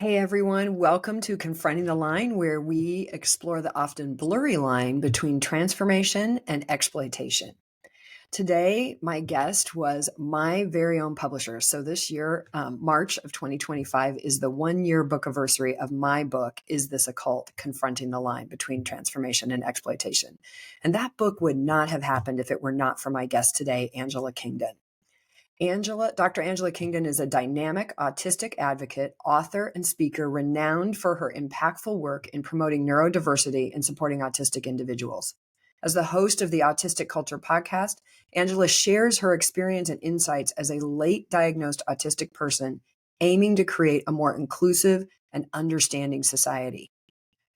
Hey everyone, welcome to Confronting the Line, where we explore the often blurry line between transformation and exploitation. Today, my guest was my very own publisher. So this year, March of 2025, is the 1-year book anniversary of my book, Is This a Cult? Confronting the Line Between Transformation and Exploitation. And that book would not have happened if it were not for my guest today, Angela Kingdon. Dr. Angela Kingdon is a dynamic autistic advocate, author, and speaker renowned for her impactful work in promoting neurodiversity and supporting autistic individuals. As the host of the Autistic Culture podcast, Angela shares her experience and insights as a late diagnosed autistic person aiming to create a more inclusive and understanding society.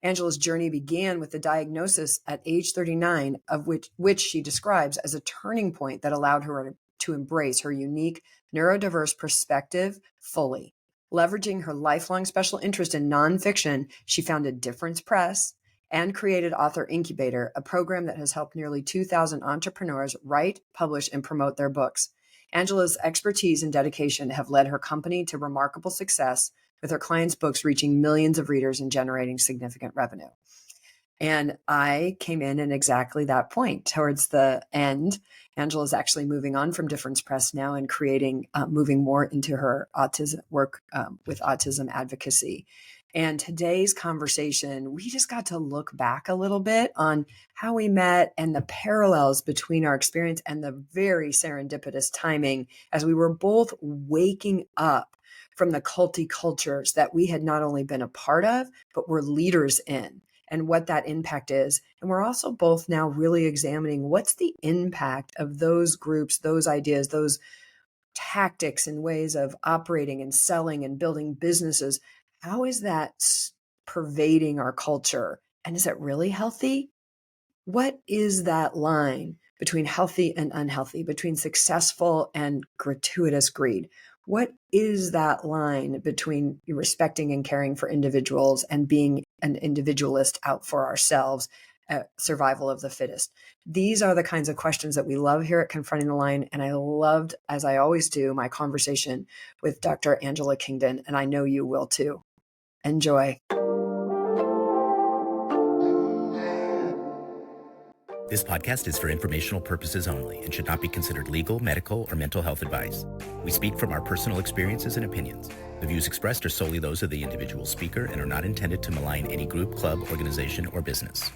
Angela's journey began with the diagnosis at age 39, of which she describes as a turning point that allowed her to embrace her unique neurodiverse perspective fully. Leveraging her lifelong special interest in nonfiction, she founded Difference Press and created Author Incubator, a program that has helped nearly 2,000 entrepreneurs write, publish, and promote their books. Angela's expertise and dedication have led her company to remarkable success, with her clients' books reaching millions of readers and generating significant revenue. And I came in at exactly that point. Towards the end, Angela is actually moving on from Difference Press now and moving more into her autism work with autism advocacy. And today's conversation, we just got to look back a little bit on how we met and the parallels between our experience and the very serendipitous timing as we were both waking up from the culty cultures that we had not only been a part of, but were leaders in, and what that impact is. And we're also both now really examining what's the impact of those groups, those ideas, those tactics and ways of operating and selling and building businesses. How is that pervading our culture? And is it really healthy? What is that line between healthy and unhealthy, between successful and gratuitous greed? What is that line between respecting and caring for individuals and being an individualist out for ourselves, survival of the fittest? These are the kinds of questions that we love here at Confronting the Line. And I loved, as I always do, my conversation with Dr. Angela Kingdon, and I know you will too. Enjoy. This podcast is for informational purposes only and should not be considered legal, medical, or mental health advice. We speak from our personal experiences and opinions. The views expressed are solely those of the individual speaker and are not intended to malign any group, club, organization, or business.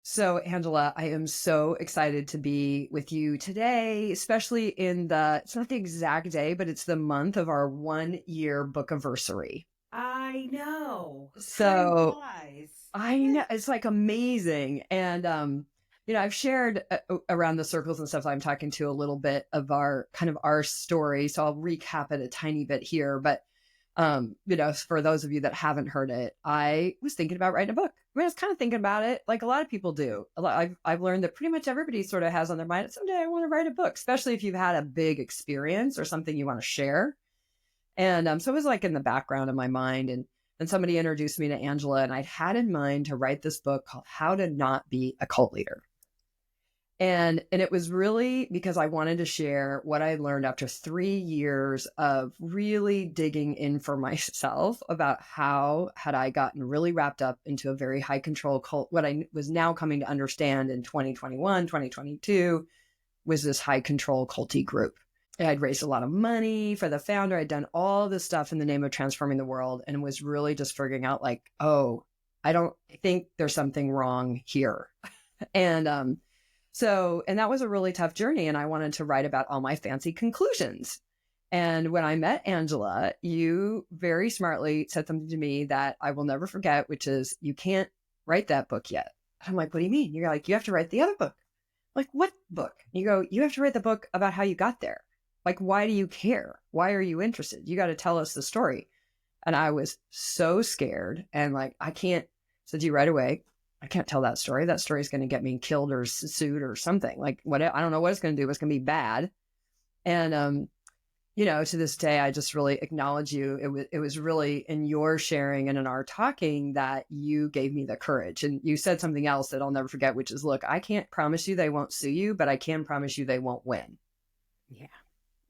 So, Angela, I am so excited to be with you today, especially it's not the exact day, but it's the month of our 1-year book anniversary. I know. So I know, it's like amazing. And, I've shared around the circles and stuff I'm talking to a little bit of our story. So I'll recap it a tiny bit here. But, for those of you that haven't heard it, I was thinking about writing a book. I was kind of thinking about it like a lot of people do. I've learned that pretty much everybody sort of has on their mind, someday I want to write a book, especially if you've had a big experience or something you want to share. And so it was like in the background of my mind. And then somebody introduced me to Angela, and I'd had in mind to write this book called How to Not Be a Cult Leader. And it was really because I wanted to share what I learned after 3 years of really digging in for myself about how had I gotten really wrapped up into a very high control cult. What I was now coming to understand in 2021, 2022 was this high control culty group. I'd raised a lot of money for the founder. I'd done all this stuff in the name of transforming the world, and was really just figuring out like, oh, I think there's something wrong here. And that was a really tough journey. And I wanted to write about all my fancy conclusions. And when I met Angela, you very smartly said something to me that I will never forget, which is, you can't write that book yet. I'm like, what do you mean? You're like, you have to write the other book. I'm like, what book? You go, you have to write the book about how you got there. Like, why do you care? Why are you interested? You got to tell us the story. And I was so scared. And like, I can't, said to you right away, I can't tell that story. That story is going to get me killed or sued or something. Like, what, I don't know what it's going to do. It's going to be bad. And, to this day, I just really acknowledge you. It was really in your sharing and in our talking that you gave me the courage. And you said something else that I'll never forget, which is, look, I can't promise you they won't sue you, but I can promise you they won't win.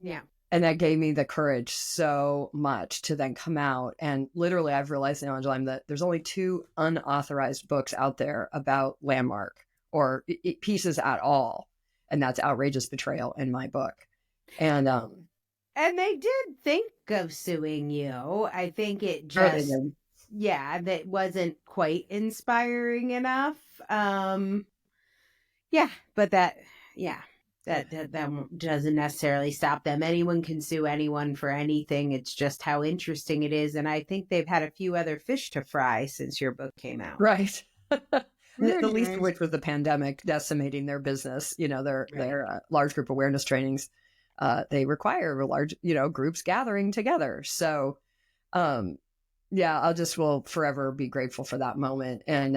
Yeah. And that gave me the courage so much to then come out. And literally, I've realized now, Angela, that there's only 2 unauthorized books out there about Landmark or pieces at all. And that's Outrageous Betrayal in my book. And they did think of suing you. I think it sure they just, did. that wasn't quite inspiring enough. But that doesn't necessarily stop them. Anyone can sue anyone for anything. It's just how interesting it is. And I think they've had a few other fish to fry since your book came out. Right. The least of which was the pandemic decimating their business. Their large group awareness trainings, they require large, groups gathering together. So, I just will forever be grateful for that moment. And,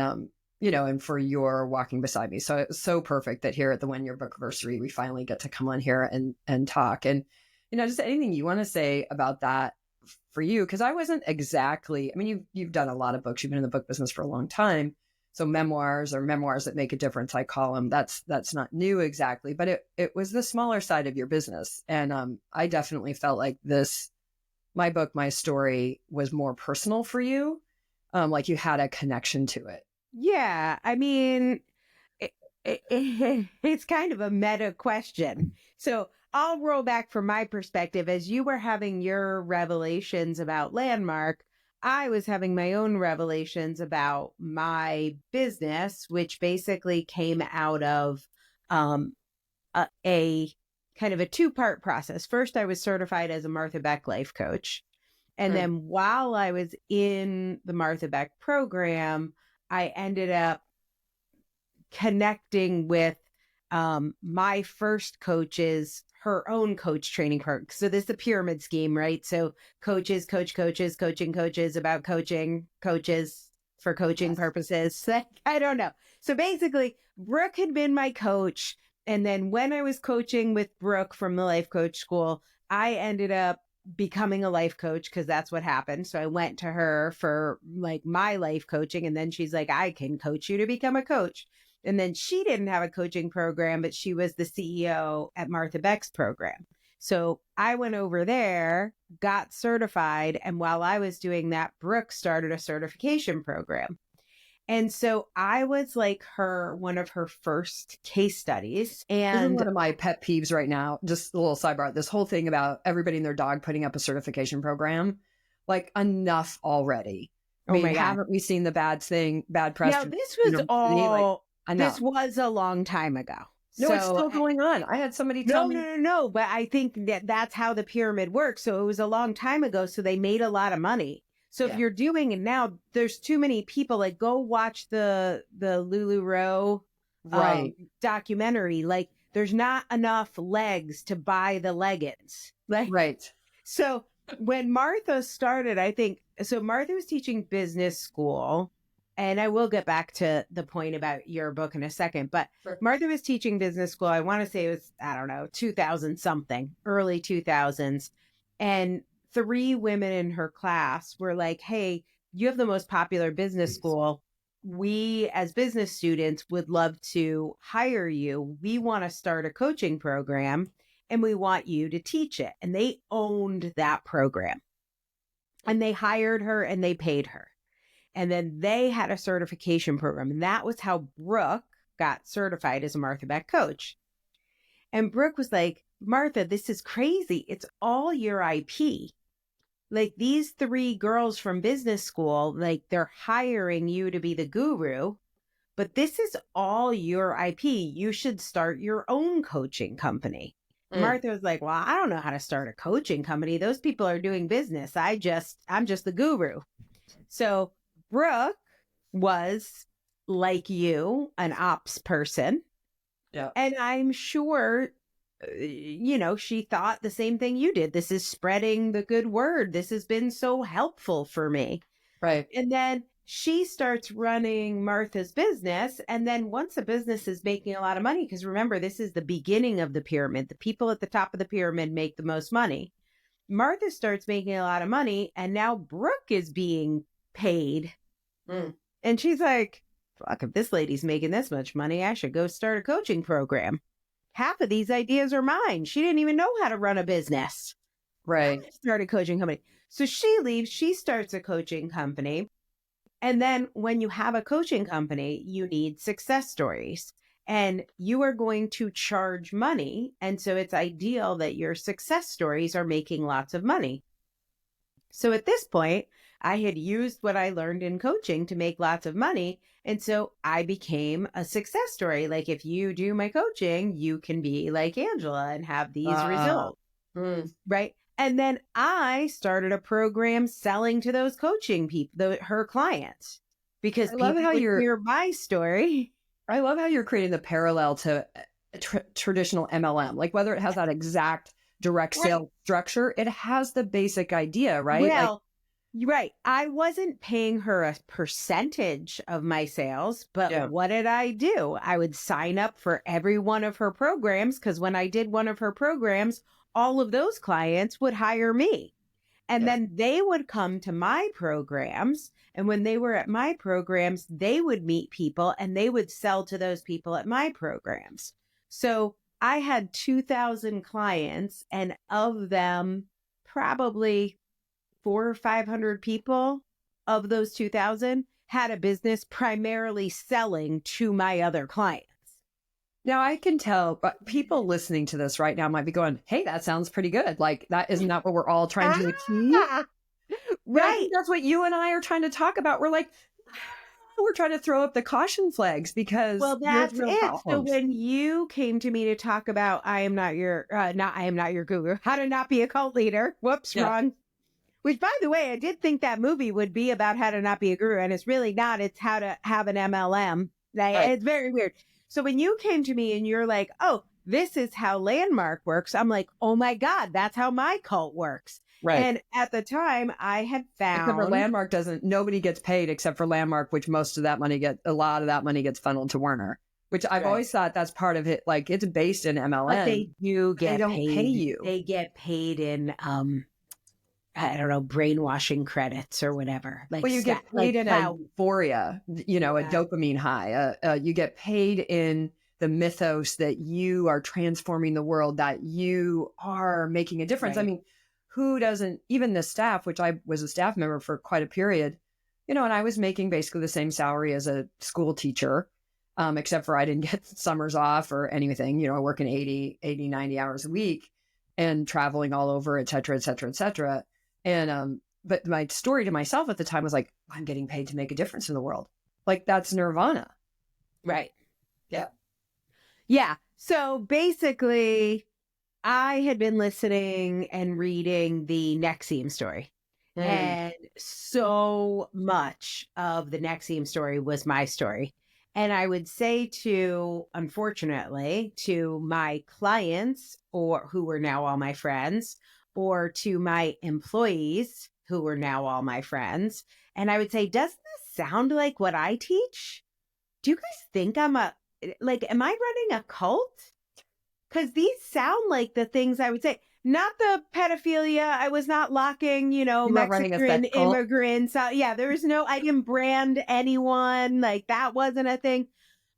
and for your walking beside me. So it's so perfect that here at the 1 year book anniversary, we finally get to come on here and talk. And, just anything you want to say about that for you, because I wasn't exactly, you've done a lot of books, you've been in the book business for a long time. So memoirs that make a difference, I call them, that's not new exactly, but it was the smaller side of your business. And I definitely felt like my book, my story was more personal for you. Like you had a connection to it. Yeah, it's kind of a meta question. So I'll roll back from my perspective. As you were having your revelations about Landmark, I was having my own revelations about my business, which basically came out of a kind of a 2-part process. First, I was certified as a Martha Beck life coach. And then while I was in the Martha Beck program, I ended up connecting with my first coach's, her own coach training program. So this is a pyramid scheme, right? So coaches, coaching coaches about coaching, coaches for coaching purposes. I don't know. So basically, Brooke had been my coach. And then when I was coaching with Brooke from the life coach school, I ended up becoming a life coach because that's what happened. So I went to her for like my life coaching. And then she's like, I can coach you to become a coach. And then she didn't have a coaching program, but she was the CEO at Martha Beck's program. So I went over there, got certified. And while I was doing that, Brooke started a certification program. And so I was like one of her first case studies. And this is one And of my pet peeves right now. Just a little sidebar. This whole thing about everybody and their dog putting up a certification program, like enough already. my God. Haven't we seen the bad press? Now, this was this was a long time ago. No, it's still going on. I had somebody tell me. No. But I think that's how the pyramid works. So it was a long time ago. So they made a lot of money. So if you're doing it now, there's too many people. Like, go watch the LuLaRoe documentary. Like, there's not enough legs to buy the leggings. Right. So when Martha started, Martha was teaching business school. And I will get back to the point about your book in a second. But sure. Martha was teaching business school. I want to say it was, 2000 something, early 2000s. And 3 women in her class were like, hey, you have the most popular business school. We, as business students, would love to hire you. We want to start a coaching program and we want you to teach it. And they owned that program. And they hired her and they paid her. And then they had a certification program. And that was how Brooke got certified as a Martha Beck coach. And Brooke was like, Martha, this is crazy. It's all your IP. Like, these 3 girls from business school, like, they're hiring you to be the guru, but this is all your IP. You should start your own coaching company. Martha was like, well, I don't know how to start a coaching company. Those people are doing business. I'm just the guru. So Brooke was, like you, an ops person. Yeah. And I'm sure, she thought the same thing you did. This is spreading the good word. This has been so helpful for me. Right. And then she starts running Martha's business. And then once a business is making a lot of money, because remember, this is the beginning of the pyramid. The people at the top of the pyramid make the most money. Martha starts making a lot of money. And now Brooke is being paid. And she's like, fuck, if this lady's making this much money, I should go start a coaching program. Half of these ideas are mine. She didn't even know how to run a business. Right. Start a coaching company. So she leaves, she starts a coaching company. And then when you have a coaching company, you need success stories and you are going to charge money. And so it's ideal that your success stories are making lots of money. So at this point, I had used what I learned in coaching to make lots of money. And so I became a success story. Like if you do my coaching, you can be like Angela and have these results. Right. And then I started a program selling to those coaching people, her clients, because I love people how would you're, hear my story. I love how you're creating the parallel to traditional MLM, like whether it has that exact direct Right. sale structure, it has the basic idea, right? Well, right. I wasn't paying her a percentage of my sales, but Yeah. what did I do? I would sign up for every one of her programs because when I did one of her programs, all of those clients would hire me. And then they would come to my programs. And when they were at my programs, they would meet people and they would sell to those people at my programs. So I had 2,000 clients, and of them, probably 400 or 500 people of those 2,000 had a business primarily selling to my other clients. Now I can tell, but people listening to this right now might be going, "Hey, that sounds pretty good. Like that isn't that what we're all trying to achieve?" Right. I think that's what you and I are trying to talk about. We're like, we're trying to throw up the caution flags because That's there's real it. problems. So when you came to me to talk about I am not your guru, how to not be a cult leader. Whoops, wrong. Which, by the way, I did think that movie would be about how to not be a guru, and it's really not. It's how to have an MLM. Right. It's very weird. So when you came to me and you're like, oh, this is how Landmark works, I'm like, oh my God, that's how my cult works. Right. And at the time I had found. Except for Landmark nobody gets paid except for Landmark, which a lot of that money gets funneled to Werner, which I've always thought that's part of it. Like it's based in MLM. But they do get they don't paid. pay you. They get paid in, I don't know, brainwashing credits or whatever. Like, well, you get paid in a euphoria, a dopamine high. You get paid in the mythos that you are transforming the world, that you are making a difference. Right. I mean, who doesn't, even the staff, which I was a staff member for quite a period, and I was making basically the same salary as a school teacher, except for I didn't get summers off or anything, working 80, 90 hours a week and traveling all over, et cetera, et cetera, et cetera. And, but my story to myself at the time was like, I'm getting paid to make a difference in the world. Like that's nirvana. Right. Yeah. Yeah. So basically I had been listening and reading the Nexium story. And so much of the Nexium story was my story. And I would say unfortunately, to my clients or who were now all my friends, or to my employees who were now all my friends. And I would say, doesn't this sound like what I teach? Do you guys think am I running a cult? Because these sound like the things I would say. Not the pedophilia. I was not locking, Mexican immigrants. There was I didn't brand anyone. Like that wasn't a thing.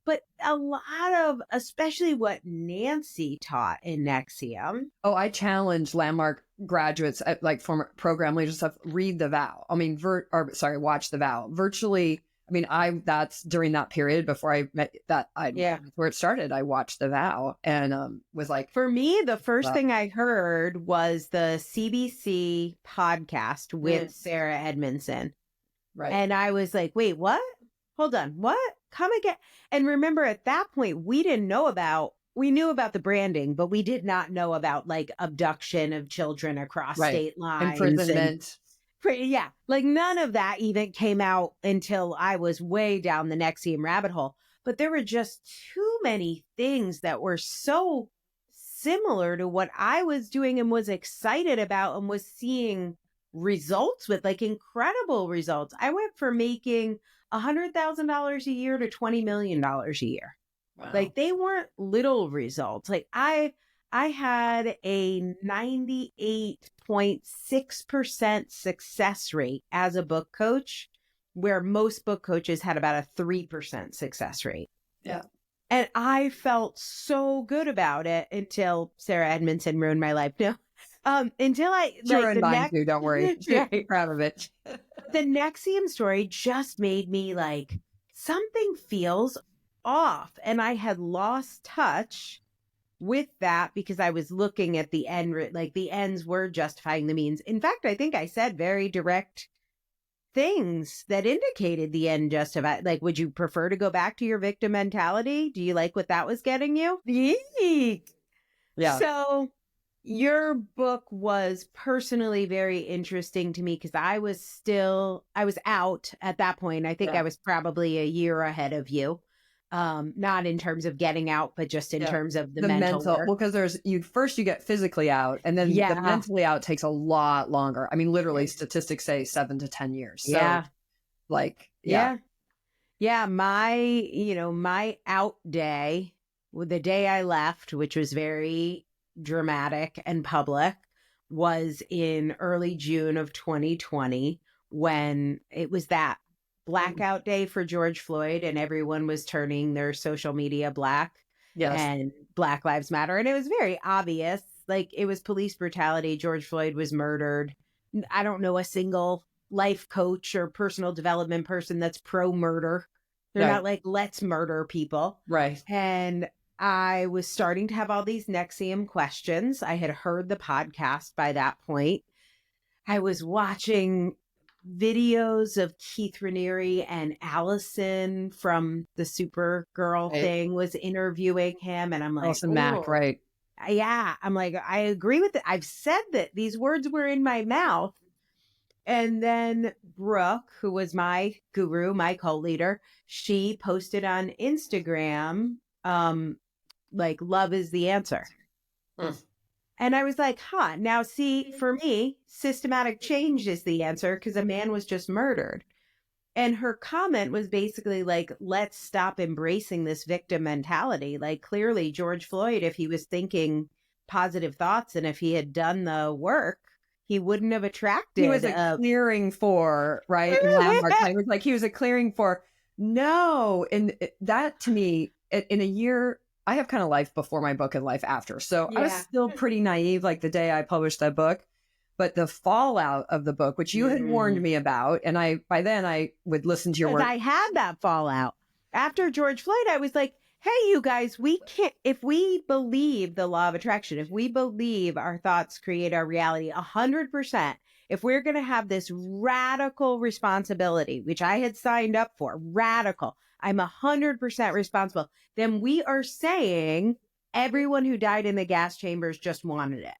But a lot of, especially what Nancy taught in Nexium. Oh, I challenge Landmark graduates, like former program leaders and stuff, read the vow. I mean, watch the vow. Virtually, that's during that period before I met where it started. I watched the vow and was like. For me, the first thing I heard was the CBC podcast with Sarah Edmondson. Right. And I was like, wait, what? Hold on. What? Come again. And remember at that point, we knew about the branding, but we did not know about like abduction of children across state lines. Imprisonment. Like none of that even came out until I was way down the Nexium rabbit hole. But there were just too many things that were so similar to what I was doing and was excited about and was seeing results with, like incredible results. I went from making $100,000 a year to $20 million a year. Wow. Like they weren't little results. Like I had a 98.6% success rate as a book coach, where most book coaches had about a 3% success rate. Yeah. And I felt so good about it until Sarah Edmondson ruined my life. No, Until You're in mine too, don't worry. Right. Proud of it. The NXIVM story just made me like, something feels off. And I had lost touch with that because I was looking at the end, like the ends were justifying the means. In fact, I think I said very direct things that indicated the end justified. Like, would you prefer to go back to your victim mentality? Do you like what that was getting you? Yeek. Yeah. So your book was personally very interesting to me because I was out at that point. I think I was probably a year ahead of you. Not in terms of getting out, but just in terms of the mental work. Well, because you get physically out, and then the mentally out takes a lot longer. I mean, literally statistics say 7 to 10 years. So my out day, the day I left, which was very dramatic and public, was in early June of 2020, when it was that blackout day for George Floyd, and everyone was turning their social media black. Yes. And Black Lives Matter. And it was very obvious, like, it was police brutality. George Floyd was murdered. I don't know a single life coach or personal development person that's pro murder. They're not like, let's murder people. Right. And I was starting to have all these NXIVM questions. I had heard the podcast by that point. I was watching videos of Keith Raniere, and Allison from the Supergirl thing was interviewing him. And I'm like, Allison Mack, right. Yeah. I'm like, I agree with it. I've said that these words were in my mouth. And then Brooke, who was my guru, my cult leader, she posted on Instagram, like, love is the answer. And I was like, now see, for me, systematic change is the answer because a man was just murdered. And her comment was basically like, let's stop embracing this victim mentality. Like, clearly George Floyd, if he was thinking positive thoughts and if he had done the work, he wouldn't have attracted. He was a clearing for, right? Landmark. It was like he was a clearing for, no. And that to me, in a year, I have kind of life before my book and life after. So I was still pretty naive, like the day I published that book. But the fallout of the book, which you had warned me about, and by then I would listen to your work. I had that fallout. After George Floyd, I was like, hey, you guys, we can't, if we believe the law of attraction, if we believe our thoughts create our reality 100%, if we're going to have this radical responsibility, which I had signed up for, radical, I'm 100% responsible, then we are saying everyone who died in the gas chambers just wanted it.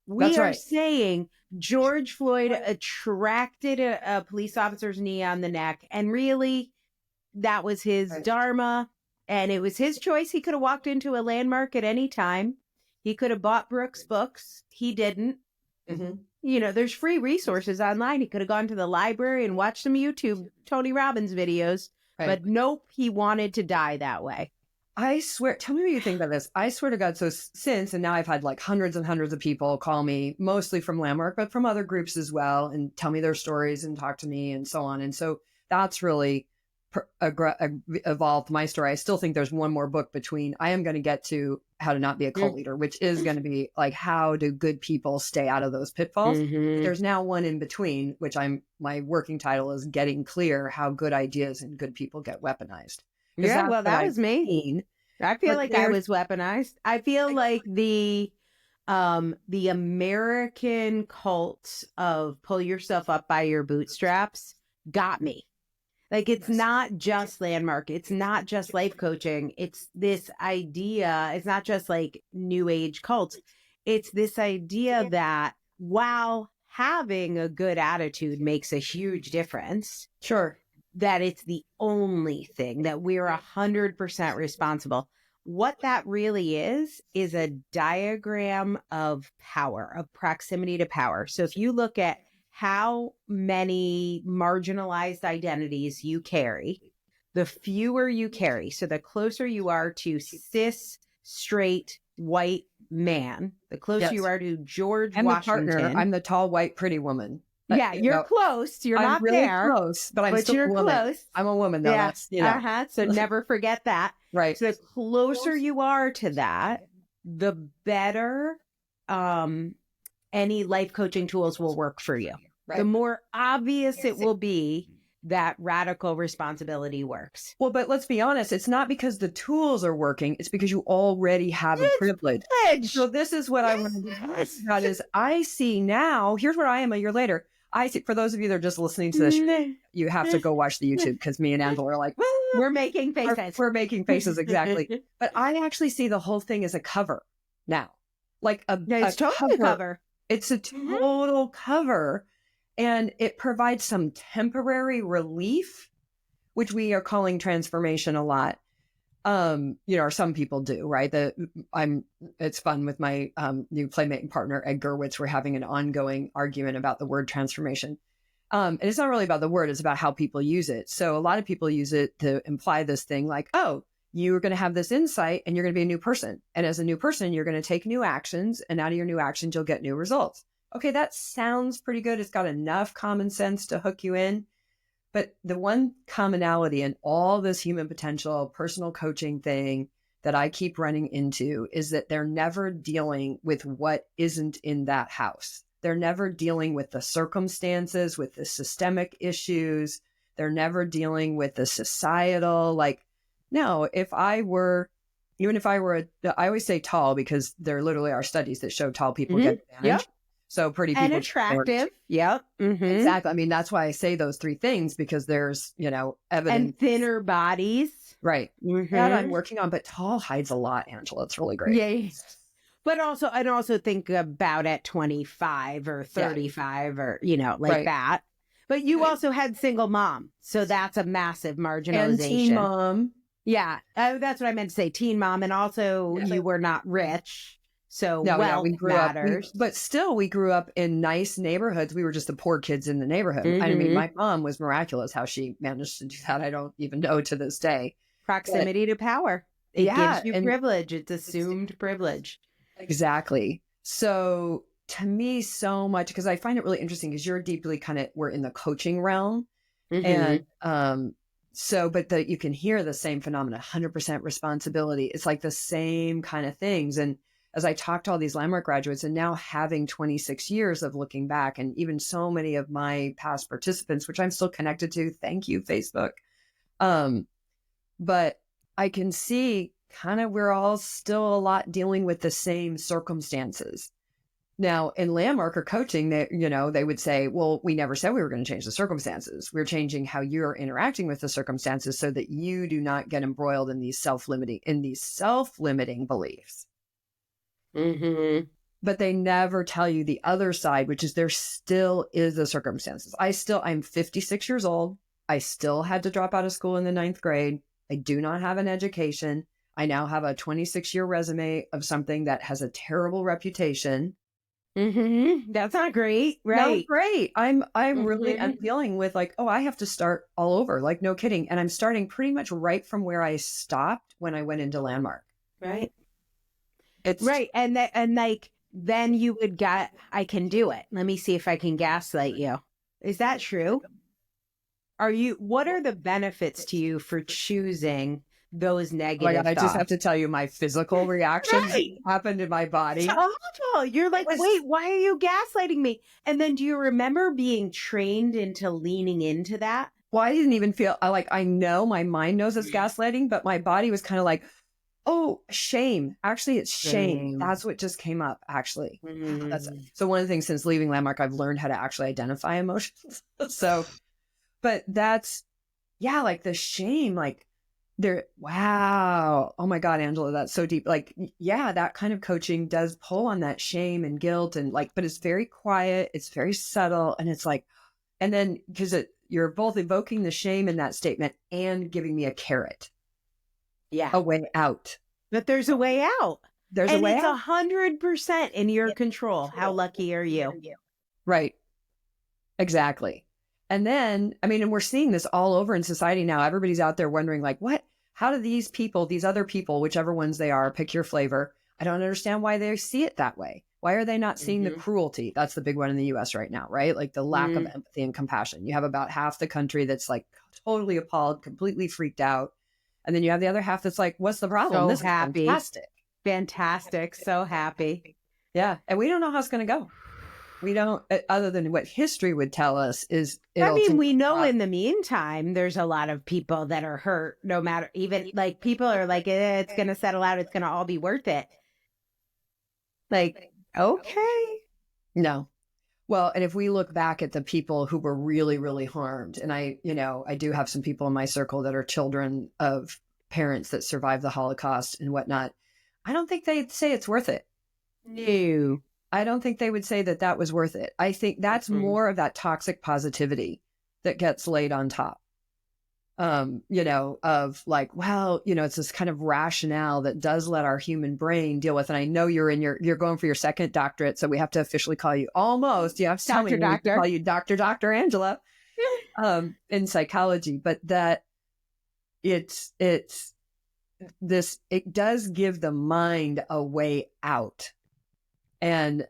We are saying George Floyd attracted a police officer's knee on the neck, and really that was his dharma, and it was his choice. He could have walked into a Landmark at any time. He could have bought Brooke's books. He didn't. You know, there's free resources online. He could have gone to the library and watched some YouTube Tony Robbins videos. But nope, he wanted to die that way. I swear, tell me what you think about this. I swear to God, so and now I've had like hundreds and hundreds of people call me, mostly from Landmark, but from other groups as well, and tell me their stories and talk to me and so on. And so that's really evolved my story. I still think there's one more book between. I am going to get to How to Not Be a Cult Leader, which is going to be like, how do good people stay out of those pitfalls? There's now one in between, which my working title is Getting Clear, How Good Ideas and Good People Get Weaponized. Yeah, well, that was me. I feel like I was weaponized. I feel like the American cult of pull yourself up by your bootstraps got me. Like, it's not just Landmark. It's not just life coaching. It's this idea. It's not just like new age cults. It's this idea that while having a good attitude makes a huge difference. Sure. That it's the only thing, that we're 100% responsible. What that really is a diagram of power, of proximity to power. So if you look at how many marginalized identities you carry, the fewer you carry. So the closer you are to cis, straight, white man, the closer you are to George Washington. The partner. I'm the tall, white, pretty woman. Yeah, you're close. You're not really there. Close, but I'm still a woman. Close. I'm a woman, though. Yeah. That's, So never forget that. Right. So the closer you are to that, the better any life coaching tools will work for you. Right. The more obvious it will be that radical responsibility works. Well, but let's be honest, it's not because the tools are working, it's because you already have a privilege. So this is what I want to talk about is I see now, here's where I am a year later. I see, for those of you that are just listening to this, you have to go watch the YouTube because me and Angela are like, we're making faces. We're making faces, exactly. But I actually see the whole thing as a cover now. Like it's totally a cover. It's a total cover. And it provides some temporary relief, which we are calling transformation a lot. Or some people do, right? It's fun with my new playmate and partner, Ed Gerwitz. We're having an ongoing argument about the word transformation. And it's not really about the word, it's about how people use it. So a lot of people use it to imply this thing like, oh, you're going to have this insight and you're going to be a new person. And as a new person, you're going to take new actions, and out of your new actions, you'll get new results. Okay, that sounds pretty good. It's got enough common sense to hook you in. But the one commonality in all this human potential, personal coaching thing that I keep running into is that they're never dealing with what isn't in that house. They're never dealing with the circumstances, with the systemic issues. They're never dealing with the societal, no, I always say tall because there literally are studies that show tall people get advantage. Yep. So pretty people. And attractive. Yep. Mm-hmm. Exactly. I mean, that's why I say those three things, because there's, evidence. And thinner bodies. Right. Mm-hmm. That I'm working on, but tall hides a lot, Angela. It's really great. Yeah. But also think about at 25 or 35 or, right. that. But you also had single mom. So that's a massive marginalization. And teen mom. Yeah. That's what I meant to say. Teen mom. And also you were not rich. So we grew matters. Up, but still we grew up in nice neighborhoods. We were just the poor kids in the neighborhood. Mm-hmm. I mean, my mom was miraculous how she managed to do that. I don't even know to this day. Proximity to power. It gives you privilege. It's assumed privilege. Exactly. So to me, so much, because I find it really interesting because you're deeply we're in the coaching realm. Mm-hmm. And but you can hear the same phenomena, 100% responsibility. It's like the same kind of things. And as I talk to all these Landmark graduates, and now having 26 years of looking back, and even so many of my past participants, which I'm still connected to, thank you, Facebook. But I can see we're all still a lot dealing with the same circumstances. Now, in Landmark or coaching, they would say, well, we never said we were going to change the circumstances. We're changing how you're interacting with the circumstances so that you do not get embroiled in these self-limiting beliefs. Mm-hmm. But they never tell you the other side, which is there still is the circumstances. I'm 56 years old. I still had to drop out of school in the 9th grade. I do not have an education. I now have a 26-year resume of something that has a terrible reputation. Mm-hmm. That's not great. Right. Not great. I'm really I'm dealing with I have to start all over. No kidding. And I'm starting pretty much right from where I stopped when I went into Landmark. Right. It's right. And then you would get, I can do it. Let me see if I can gaslight you. Is that true? What are the benefits to you for choosing those negative thoughts? I just have to tell you my physical reaction happened in my body. It's awful. You're like, wait, why are you gaslighting me? And then do you remember being trained into leaning into that? Well, I didn't even feel I know my mind knows it's gaslighting, but my body was kind of like, oh, shame. Actually, it's shame. That's what just came up, actually. Mm-hmm. So one of the things since leaving Landmark, I've learned how to actually identify emotions. But that's, the shame, wow. Oh my God, Angela, that's so deep. That kind of coaching does pull on that shame and guilt and but it's very quiet. It's very subtle. And it's and then because you're both evoking the shame in that statement and giving me a carrot. Yeah. A way out. But there's a way out. There's a way out. It's 100% in your control. How lucky are you? Right. Exactly. And then, and we're seeing this all over in society now. Everybody's out there wondering what? How do these other people, whichever ones they are, pick your flavor. I don't understand why they see it that way. Why are they not seeing the cruelty? That's the big one in the US right now, right? The lack of empathy and compassion. You have about half the country that's totally appalled, completely freaked out. And then you have the other half that's what's the problem? So this happy. Is fantastic. Fantastic. So happy. Yeah. And we don't know how it's going to go. We don't, other than what history would tell us, is I mean, we know in the meantime, there's a lot of people that are hurt, no matter, even like people are like, it's going to settle out. It's going to all be worth it. Like, okay. No. Well, and if we look back at the people who were really, really harmed, and I do have some people in my circle that are children of parents that survived the Holocaust and whatnot, I don't think they'd say it's worth it. No. I don't think they would say that that was worth it. I think that's more of that toxic positivity that gets laid on top. Of like, well, it's this kind of rationale that does let our human brain deal with. And I know you're going for your second doctorate, so we have to officially call you almost. You have to tell me Doctor. Call you Dr. Angela, in psychology. But that it does give the mind a way out. And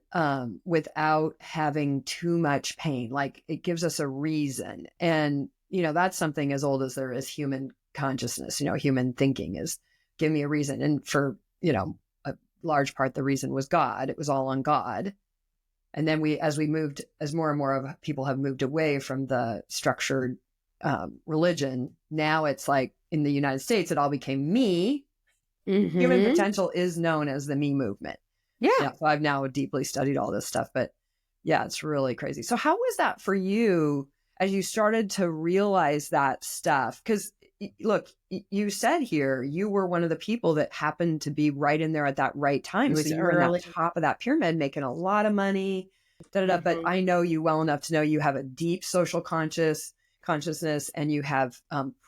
without having too much pain, like it gives us a reason. And, that's something as old as there is human consciousness, human thinking is give me a reason. And for, a large part, the reason was God. It was all on God. And then as more and more of people have moved away from the structured religion, now it's like in the United States, it all became me. Mm-hmm. Human potential is known as the me movement. Yeah. So I've now deeply studied all this stuff, but yeah, it's really crazy. So how was that for you as you started to realize that stuff? Because look, you said here, you were one of the people that happened to be right in there at that right time. So you were at the top of that pyramid, making a lot of money, mm-hmm. But I know you well enough to know you have a deep social consciousness and you have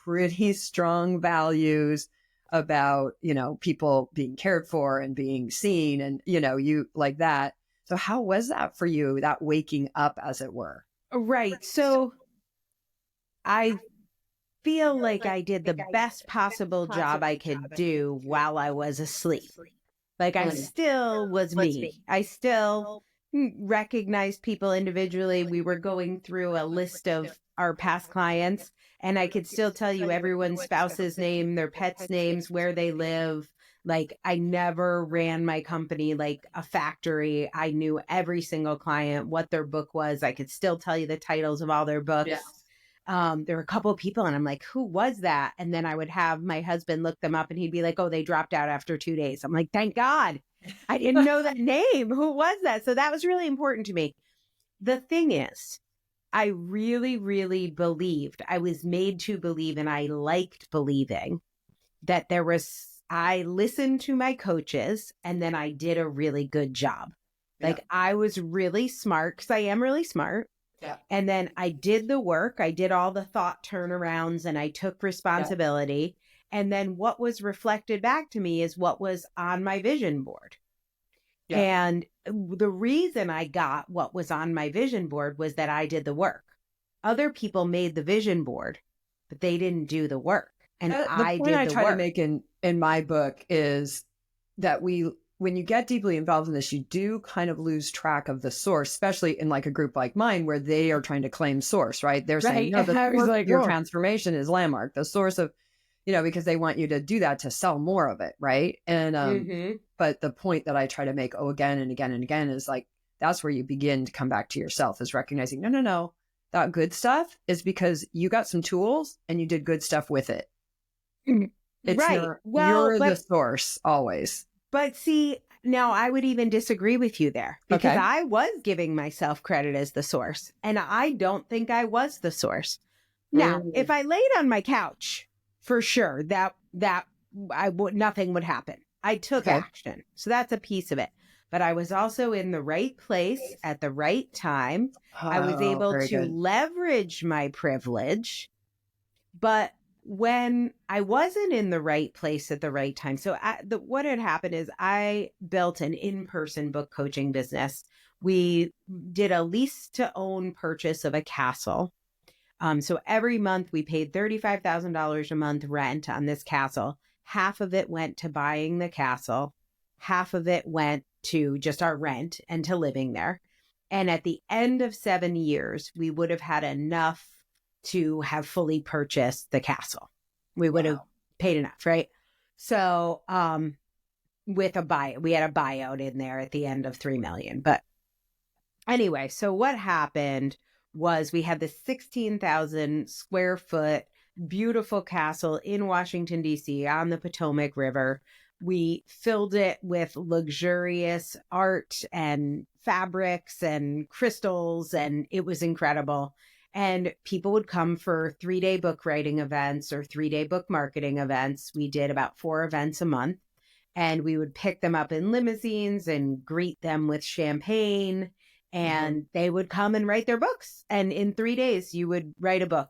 pretty strong values about, people being cared for and being seen and, you like that. So how was that for you, that waking up, as it were? Right. So I feel like I did the best possible job I could do while I was asleep. Like I still was me. I still recognized people individually. We were going through a list of our past clients, and I could still tell you everyone's spouse's name, their pets' names, where they live. Like I never ran my company like a factory. I knew every single client, what their book was. I could still tell you the titles of all their books. Yeah. There were a couple of people and I'm like, who was that? And then I would have my husband look them up and he'd be like, oh, they dropped out after 2 days. I'm like, thank God. I didn't know that name. Who was that? So that was really important to me. The thing is, I really, really believed, I was made to believe, and I liked believing that I listened to my coaches and then I did a really good job. Yeah. Like I was really smart because I am really smart. Yeah. And then I did the work. I did all the thought turnarounds and I took responsibility. Yeah. And then what was reflected back to me is what was on my vision board. Yeah. And the reason I got what was on my vision board was that I did the work. Other people made the vision board, but they didn't do the work. And I did the work. The point I try to make in my book is that when you get deeply involved in this, you do kind of lose track of the source, especially in like a group like mine where they are trying to claim source, right? They're saying, no, the source of your transformation is Landmark, the source of, because they want you to do that to sell more of it, right? And but the point that I try to make again and again and again is like, that's where you begin to come back to yourself, is recognizing, no, that good stuff is because you got some tools and you did good stuff with it. It's right. You're the source always. But see, now I would even disagree with you there because I was giving myself credit as the source and I don't think I was the source. Now, if I laid on my couch, for sure, nothing would happen. I took action. So that's a piece of it. But I was also in the right place at the right time. I was able to leverage my privilege. But when I wasn't in the right place at the right time, so what had happened is I built an in-person book coaching business. We did a lease to own purchase of a castle. So every month we paid $35,000 a month rent on this castle. Half of it went to buying the castle. Half of it went to just our rent and to living there. And at the end of 7 years, we would have had enough to have fully purchased the castle. We would have paid enough, right? So with a buy, we had a buyout in there at the end of $3 million. But Anyway, so what happened was we had this 16,000 square foot beautiful castle in Washington, D.C. on the Potomac River. We filled it with luxurious art and fabrics and crystals, and it was incredible. And people would come for 3-day book writing events or 3-day book marketing events. We did about 4 events a month, and we would pick them up in limousines and greet them with champagne. And they would come and write their books. And in 3 days, you would write a book.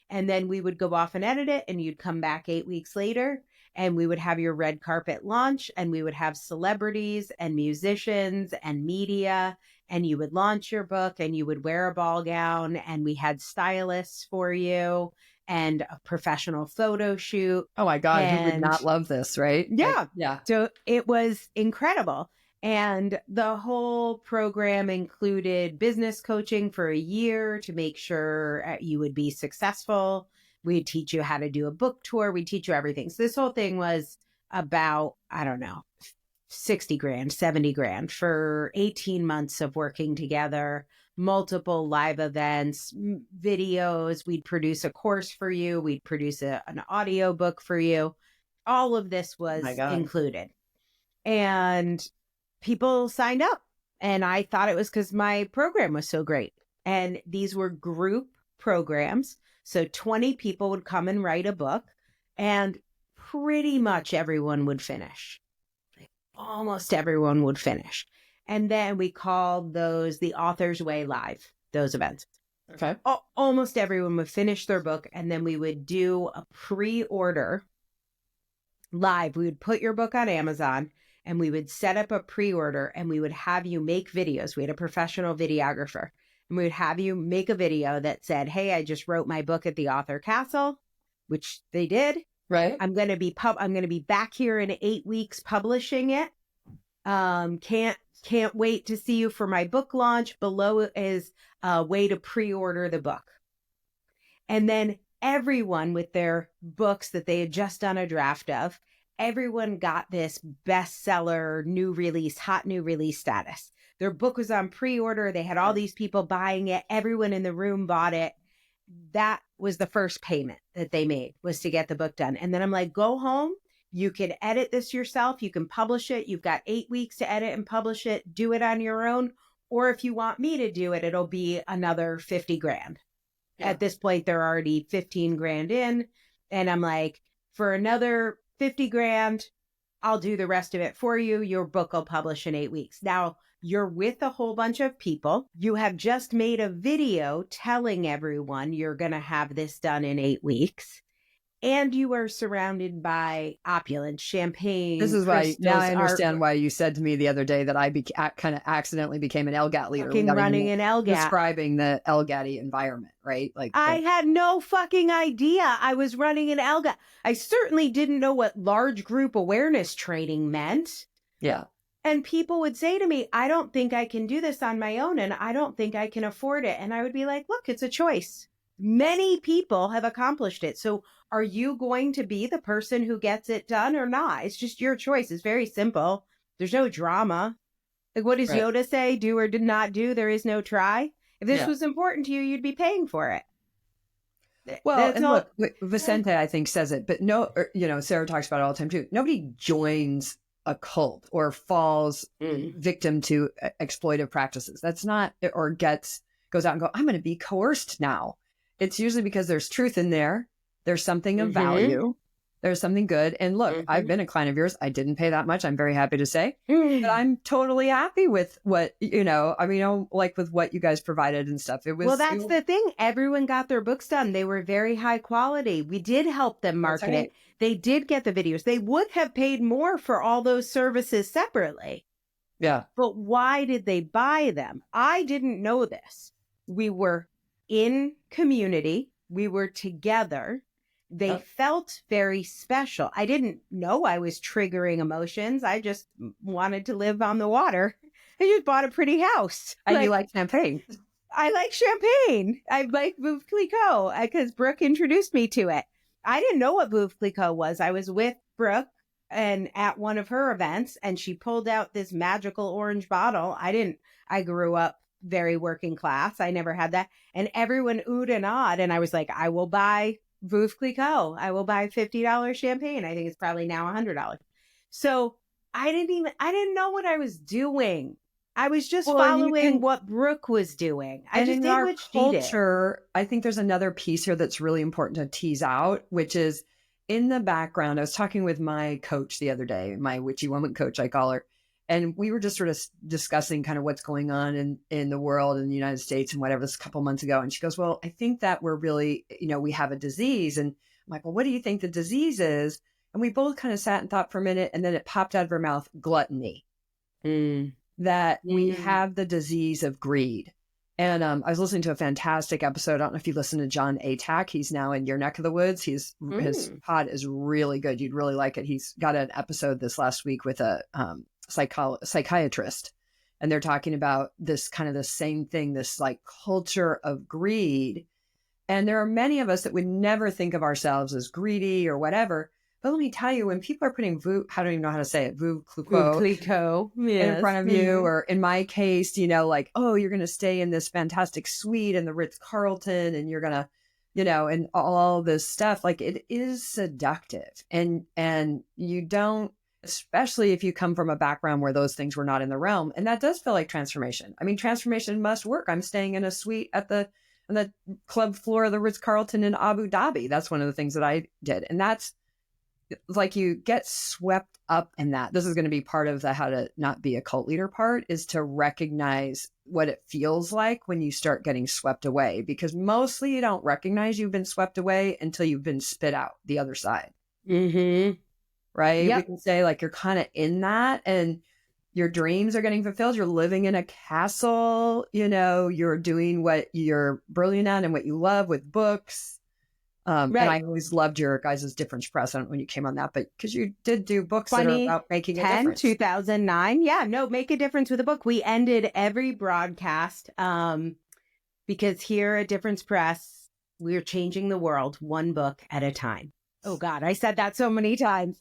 And then we would go off and edit it. And you'd come back 8 weeks later and we would have your red carpet launch. And we would have celebrities and musicians and media. And you would launch your book and you would wear a ball gown. And we had stylists for you and a professional photo shoot. Oh my God, who would And not love this, right? yeah. Yeah. So it was incredible. And the whole program included business coaching for a year to make sure you would be successful. We'd teach you how to do a book tour. We'd teach you everything. So this whole thing was about, I don't know, 60 grand, 70 grand for 18 months of working together, multiple live events, videos. We'd produce a course for you. We'd produce an audio book for you. All of this was included. And people signed up, and I thought it was because my program was so great. And these were group programs. So 20 people would come and write a book, and pretty much everyone would finish. Almost everyone would finish. And then we called those the Author's Way Live, those events. Okay. Almost everyone would finish their book, and then we would do a pre-order live. We would put your book on Amazon, and we would set up a pre-order, and we would have you make videos. We had a professional videographer, and we would have you make a video that said, hey, I just wrote my book at the Author Castle, which they did. Right. I'm going to be back here in 8 weeks publishing it. Can't wait to see you for my book launch. Below is a way to pre-order the book. And then everyone with their books that they had just done a draft of, everyone got this bestseller, hot new release status. Their book was on pre-order. They had all these people buying it. Everyone in the room bought it. That was the first payment that they made, was to get the book done. And then I'm like, go home. You can edit this yourself. You can publish it. You've got 8 weeks to edit and publish it. Do it on your own. Or if you want me to do it, it'll be another 50 grand. Yeah. At this point, they're already 15 grand in. And I'm like, for another 50 grand, I'll do the rest of it for you. Your book will publish in 8 weeks. Now, you're with a whole bunch of people. You have just made a video telling everyone you're going to have this done in 8 weeks. And you are surrounded by opulence, champagne. This is why now I understand art. why you said to me the other day that I kind of accidentally became an LGAT leader. Running an LGAT. Describing the LGAT environment, right? I had no fucking idea I was running an LGAT. I certainly didn't know what large group awareness training meant. Yeah. And people would say to me, I don't think I can do this on my own, and I don't think I can afford it. And I would be like, look, it's a choice. Many people have accomplished it. So are you going to be the person who gets it done or not? It's just your choice. It's very simple. There's no drama. Like, what does Yoda say? Do or did not do. There is no try. If this was important to you, you'd be paying for it. Well, and look, Vicente, I think, says it, but Sarah talks about it all the time too. Nobody joins a cult or falls victim to exploitive practices. That's not, or goes out and I'm going to be coerced now. It's usually because there's truth in there. There's something of value. There's something good. And look, I've been a client of yours. I didn't pay that much. I'm very happy to say, but I'm totally happy with what, like with what you guys provided and stuff. It was, well, that's the thing. Everyone got their books done. They were very high quality. We did help them market it. They did get the videos. They would have paid more for all those services separately. Yeah. But why did they buy them? I didn't know this. We were in community. We were together. They felt very special. I didn't know I was triggering emotions. I just wanted to live on the water. I just bought a pretty house. And you like champagne. I like champagne. I like Veuve Clicquot because Brooke introduced me to it. I didn't know what Veuve Clicquot was. I was with Brooke and at one of her events, and she pulled out this magical orange bottle. I grew up very working class. I never had that. And everyone oohed and awed. And I was like, I will buy Veuve Clicquot. I will buy $50 champagne. I think it's probably now $100. So I didn't know what I was doing. I was just following what Brooke was doing. I just did what she did. I think there's another piece here that's really important to tease out, which is in the background. I was talking with my coach the other day, my witchy woman coach, I call her. And we were just sort of discussing kind of what's going on in the world, in the United States and whatever, this a couple months ago. And she goes, well, I think that we're really, we have a disease. And I'm like, well, what do you think the disease is? And we both kind of sat and thought for a minute, and then it popped out of her mouth, gluttony. That we have the disease of greed. And I was listening to a fantastic episode. I don't know if you listen to John Atack. He's now in your neck of the woods. His pod is really good. You'd really like it. He's got an episode this last week with a psychiatrist. And they're talking about this kind of the same thing, this like culture of greed. And there are many of us that would never think of ourselves as greedy or whatever. But let me tell you, when people are putting I don't even know how to say it, Veuve Clicquot in front of you, or in my case, like, oh, you're going to stay in this fantastic suite in the Ritz-Carlton, and you're going to, and all this stuff, like it is seductive. And you don't, especially if you come from a background where those things were not in the realm. And that does feel like transformation. I mean, transformation must work. I'm staying in a suite on the club floor of the Ritz-Carlton in Abu Dhabi. That's one of the things that I did. And that's, like, you get swept up in that. This is going to be part of the how to not be a cult leader part, is to recognize what it feels like when you start getting swept away, because mostly you don't recognize you've been swept away until you've been spit out the other side. Right? Yep. We can say like you're kind of in that, and your dreams are getting fulfilled. You're living in a castle, you're doing what you're brilliant at and what you love with books. And I always loved your guys' Difference Press. I don't know when you came on that, but because you did do books that are about making a difference. 2009. Yeah, no, make a difference with a book. We ended every broadcast because here at Difference Press, we're changing the world one book at a time. Oh God, I said that so many times.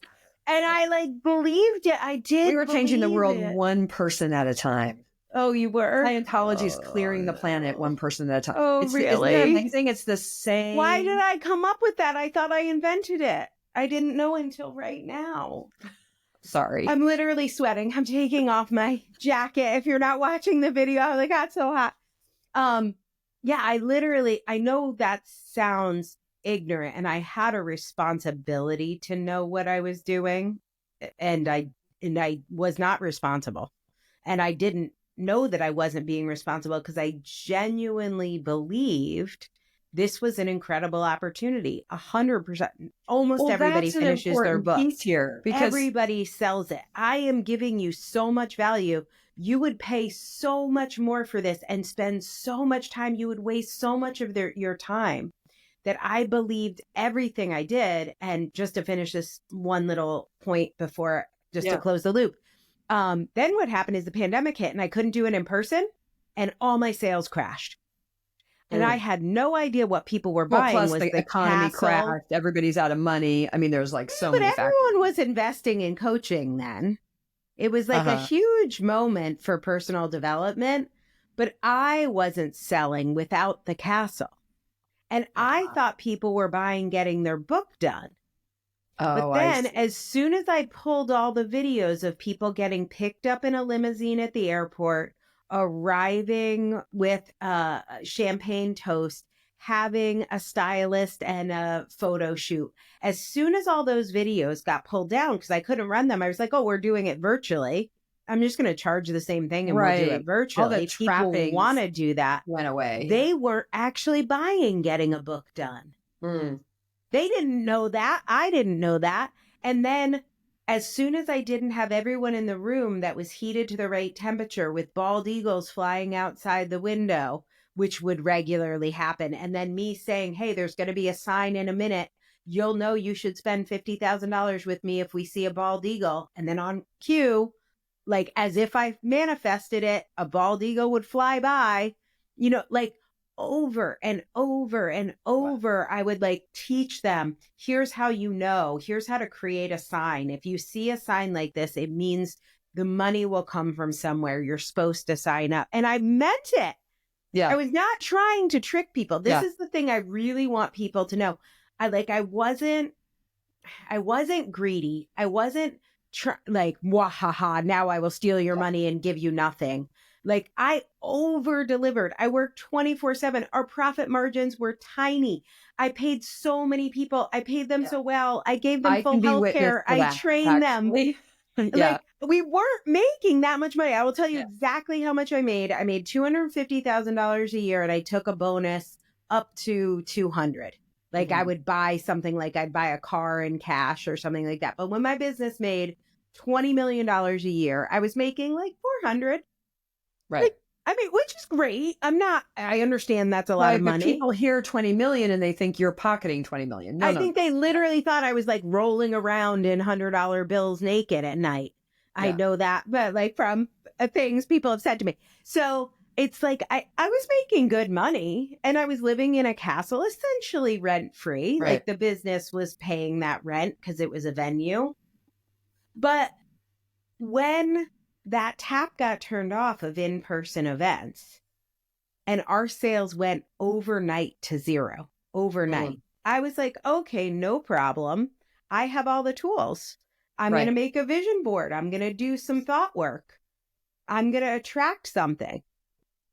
And I believed it. I did. We were changing the world one person at a time. Oh, you were? Scientology is clearing the planet one person at a time. Oh, really? Isn't that amazing? It's the same. Why did I come up with that? I thought I invented it. I didn't know until right now. Sorry. I'm literally sweating. I'm taking off my jacket. If you're not watching the video, it got so hot. Yeah, I know that sounds ignorant, and I had a responsibility to know what I was doing, and I was not responsible, and I didn't know that I wasn't being responsible because I genuinely believed this was an incredible opportunity. 100%. Almost everybody finishes their book here because everybody sells it. I am giving you so much value. You would pay so much more for this and spend so much time. You would waste so much of your time, that I believed everything I did. And just to finish this one little point before, to close the loop. Then what happened is the pandemic hit and I couldn't do it in person, and all my sales crashed. And I had no idea what people were buying. Plus the economy crashed. Everybody's out of money. I mean, there's so many factors. But everyone was investing in coaching then. It was a huge moment for personal development, but I wasn't selling without the castle. And I thought people were buying, getting their book done. But then as soon as I pulled all the videos of people getting picked up in a limousine at the airport, arriving with champagne toast, having a stylist and a photo shoot, as soon as all those videos got pulled down, because I couldn't run them, I was like, oh, we're doing it virtually. I'm just going to charge the same thing and we'll do it virtually. All the people want to do that. Went away. They were actually buying getting a book done. They didn't know that. I didn't know that. And then as soon as I didn't have everyone in the room that was heated to the right temperature with bald eagles flying outside the window, which would regularly happen, and then me saying, hey, there's going to be a sign in a minute. You'll know you should spend $50,000 with me if we see a bald eagle. And then on cue, like as if I manifested it, a bald eagle would fly by, over and over and over. I would teach them, here's how here's how to create a sign. If you see a sign like this, it means the money will come from somewhere. You're supposed to sign up. And I meant it. Yeah. I was not trying to trick people. This Yeah. is the thing I really want people to know. I wasn't greedy. I wasn't like, wahaha, now I will steal your money and give you nothing. Like, I over delivered. I worked 24/7. Our profit margins were tiny. I paid so many people. I paid them so well. I gave them full health care. I trained them. Yeah. Like, we weren't making that much money. I will tell you exactly how much I made. I made $250,000 a year, and I took a bonus up to 200. Like, I would buy something, like I'd buy a car in cash or something like that. But when my business made $20 million a year, I was making like 400. Right. Like, I mean, which is great. I understand that's a lot of money. People hear 20 million and they think you're pocketing 20 million. No, I think they literally thought I was like rolling around in $100 bills naked at night. Yeah. I know that, but like from things people have said to me. So it's like, I was making good money and I was living in a castle, essentially rent free. Right. Like, the business was paying that rent because it was a venue. But when that tap got turned off of in-person events and our sales went overnight to zero, I was like, okay, no problem. I have all the tools. I'm going to make a vision board. I'm going to do some thought work. I'm going to attract something.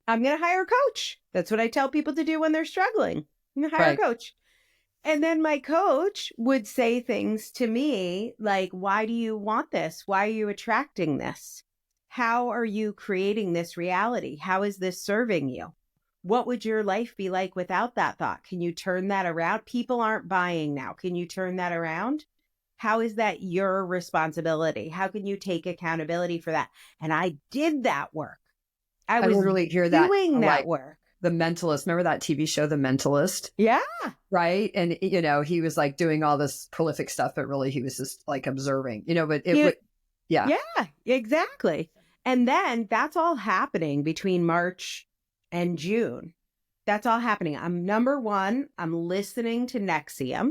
I'm going to hire a coach. That's what I tell people to do when they're struggling. I'm going to hire a coach. And then my coach would say things to me like, why do you want this? Why are you attracting this? How are you creating this reality? How is this serving you? What would your life be like without that thought? Can you turn that around? People aren't buying now. Can you turn that around? How is that your responsibility? How can you take accountability for that? And I did that work. I was literally hear that doing that work. The Mentalist. Remember that TV show, The Mentalist? Yeah. Right. And, he was like doing all this prolific stuff, but really he was just like observing, but it would. Yeah. Yeah, exactly. And then that's all happening between March and June. That's all happening. Number one, I'm listening to Nexium.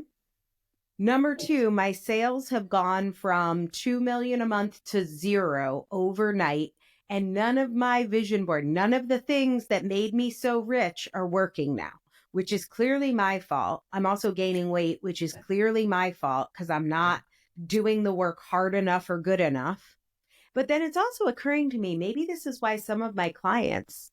Number two, my sales have gone from 2 million a month to zero overnight. And none of my vision board, none of the things that made me so rich are working now, which is clearly my fault. I'm also gaining weight, which is clearly my fault because I'm not doing the work hard enough or good enough. But then it's also occurring to me, maybe this is why some of my clients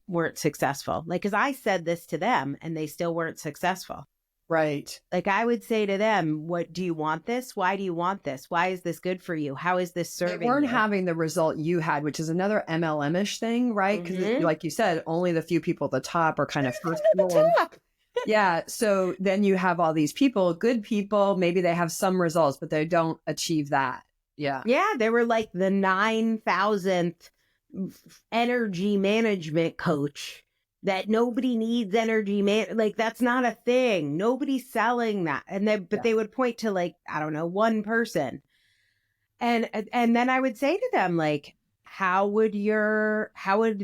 weren't successful. Like, because I said this to them and they still weren't successful. Right. Like, I would say to them, what do you want this? Why do you want this? Why is this good for you? How is this serving you? They weren't having the result you had, which is another MLM-ish thing, right? Because like you said, only the few people at the top are kind of first top. Yeah. So then you have all these people, good people, maybe they have some results, but they don't achieve that. Yeah. Yeah. They were like the 9,000th energy management coach that nobody needs energy like, that's not a thing. Nobody's selling that. And they would point to like, I don't know, one person. And then I would say to them, like, how would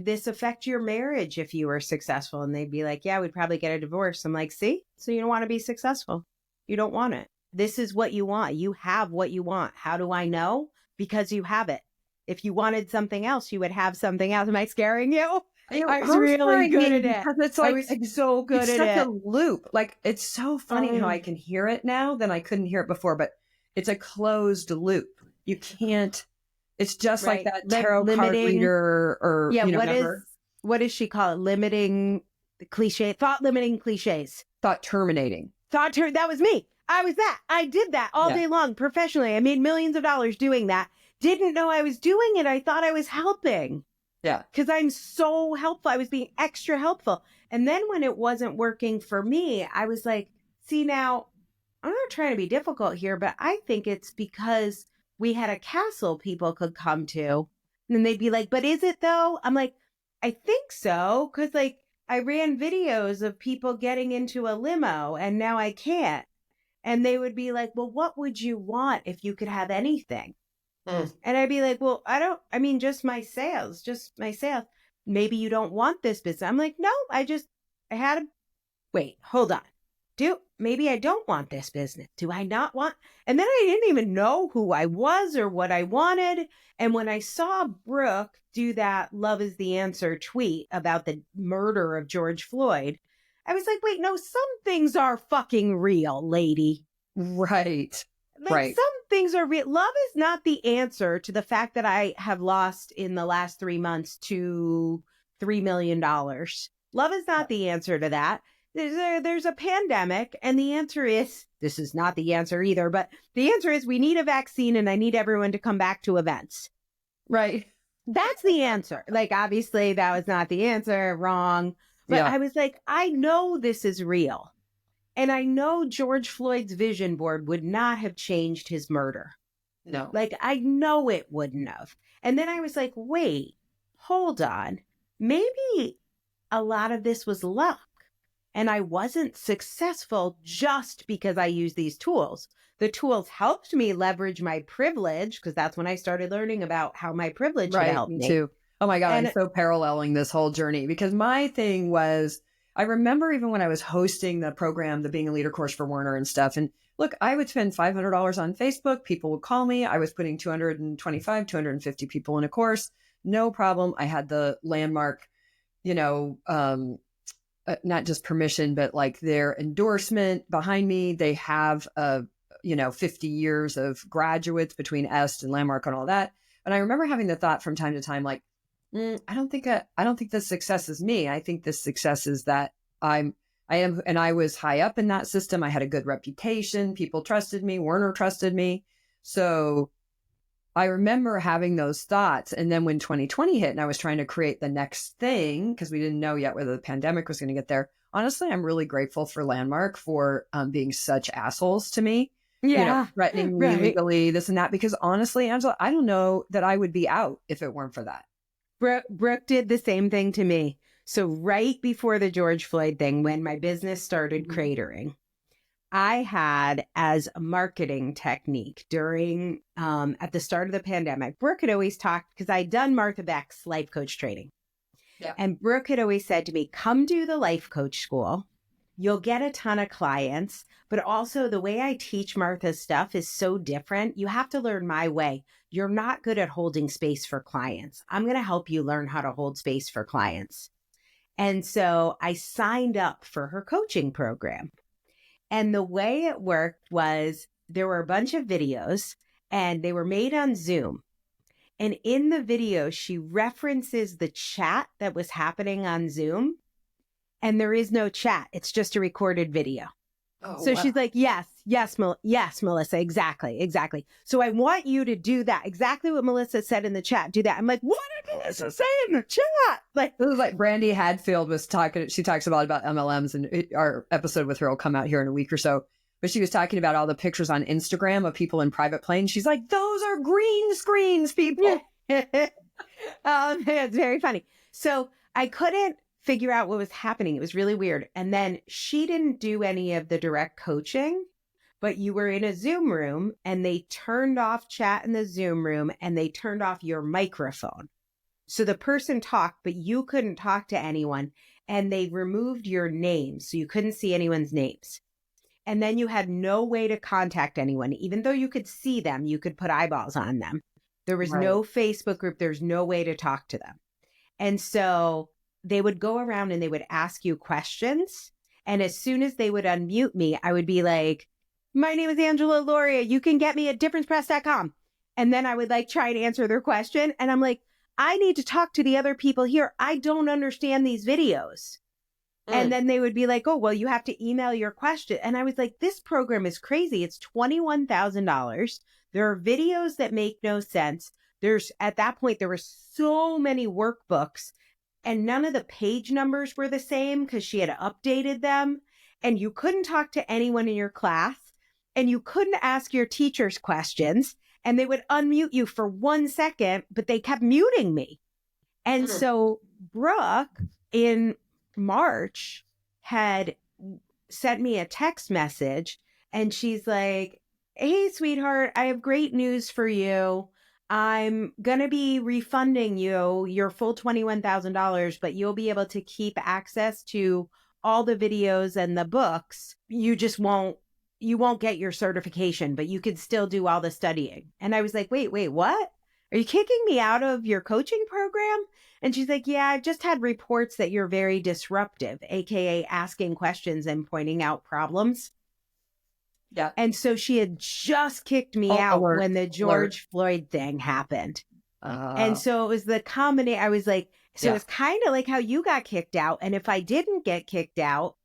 this affect your marriage if you were successful? And they'd be like, yeah, we'd probably get a divorce. I'm like, see, so you don't want to be successful. You don't want it. This is what you want. You have what you want. How do I know? Because you have it. If you wanted something else, you would have something else. Am I scaring you? I was really good at it. It's like, I was so good at it. It's such a loop. Like, it's so funny how I can hear it now than I couldn't hear it before, but it's a closed loop. You can't, it's just like that tarot card reader or, what does she call it? Limiting the cliche, thought limiting cliches. Thought terminating. That was me. I was that. I did that all day long professionally. I made millions of dollars doing that. Didn't know I was doing it. I thought I was helping. Yeah. Because I'm so helpful. I was being extra helpful. And then when it wasn't working for me, I was like, see, now I'm not trying to be difficult here, but I think it's because we had a castle people could come to. And then they'd be like, but is it though? I'm like, I think so. Because like I ran videos of people getting into a limo and now I can't. And they would be like, well, what would you want if you could have anything? And I'd be like, well, just my sales, Maybe you don't want this business. I'm like, no, wait, hold on. maybe I don't want this business. Do I not want? And then I didn't even know who I was or what I wanted. And when I saw Brooke do that "love is the answer" tweet about the murder of George Floyd, I was like, wait, no, some things are fucking real, lady. Right. Like Right. some things are real. Love is not the answer to the fact that I have lost in the last 3 months to $3 million. Love is not the answer to that. There's a pandemic, and the answer is, this is not the answer either, but the answer is we need a vaccine and I need everyone to come back to events. Right. That's the answer. Like, obviously that was not the answer, wrong. But Yeah. I was like, I know this is real. And I know George Floyd's vision board would not have changed his murder. No. Like, I know it wouldn't have. And then I was like, wait, hold on. Maybe a lot of this was luck. And I wasn't successful just because I used these tools. The tools helped me leverage my privilege, because that's when I started learning about how my privilege had helped me me. too. Oh my God, And I'm so paralleling this whole journey, because my thing was, I remember even when I was hosting the program, the Being a Leader course for Werner and stuff. And look, I would spend $500 on Facebook. People would call me. I was putting 250 people in a course. No problem. I had the landmark, not just permission, but like their endorsement behind me. They have 50 years of graduates between EST and Landmark and all that. And I remember having the thought from time to time, like, I don't think the success is me. I think the success is that I am, and I was high up in that system. I had a good reputation. People trusted me. Werner trusted me. So I remember having those thoughts. And then when 2020 hit and I was trying to create the next thing, because we didn't know yet whether the pandemic was going to get there. Honestly, I'm really grateful for Landmark for being such assholes to me. yeah, Threatening me legally, this and that, because honestly, Angela, I don't know that I would be out if it weren't for that. Brooke did the same thing to me. So right before the George Floyd thing, when my business started cratering, I had, as a marketing technique during, at the start of the pandemic, Brooke had always talked, because I'd done Martha Beck's life coach training. Yeah. And Brooke had always said to me, come do the life coach school. You'll get a ton of clients, but also the way I teach Martha's stuff is so different. You have to learn my way. You're not good at holding space for clients. I'm going to help you learn how to hold space for clients. And so I signed up for her coaching program. And the way it worked was there were a bunch of videos and they were made on Zoom. And in the video, she references the chat that was happening on Zoom. And there is no chat. It's just a recorded video. Oh, so wow. she's like, yes, Melissa, exactly. So I want you to do that. Exactly what Melissa said in the chat. Do that. I'm like, what did Melissa say in the chat? Like, this is like Brandy Hadfield was talking. She talks about MLMs, and our episode with her will come out here in a week or so. But she was talking about all the pictures on Instagram of people in private planes. She's like, those are green screens, people. It's very funny. So I couldn't figure out what was happening. It was really weird. And then she didn't do any of the direct coaching, but you were in a Zoom room and they turned off chat in the Zoom room and they turned off your microphone. So the person talked, but you couldn't talk to anyone, and they removed your name. So you couldn't see anyone's names. And then you had no way to contact anyone. Even though you could see them, you could put eyeballs on them. There was no Facebook group. There's no way to talk to them. And so they would go around and they would ask you questions. And as soon as they would unmute me, I would be like, my name is Angela Loria. You can get me at differencepress.com. And then I would like try and answer their question. And I'm like, I need to talk to the other people here. I don't understand these videos. And then they would be like, oh, well, you have to email your question. And I was like, this program is crazy. It's $21,000. There are videos that make no sense. At that point, there were so many workbooks and none of the page numbers were the same because she had updated them. And you couldn't talk to anyone in your class and you couldn't ask your teachers questions, and they would unmute you for 1 second, but they kept muting me. And so Brooke in March had sent me a text message and she's like, hey, sweetheart, I have great news for you. I'm going to be refunding you your full $21,000, but you'll be able to keep access to all the videos and the books, you won't get your certification, but you could still do all the studying. And I was like, wait, what? Are you kicking me out of your coaching program? And she's like, yeah, I've just had reports that you're very disruptive, AKA asking questions and pointing out problems. Yeah. And so she had just kicked me out when the George Floyd thing happened. And so it was the combination. I was like, so it's kind of like how you got kicked out. And if I didn't get kicked out,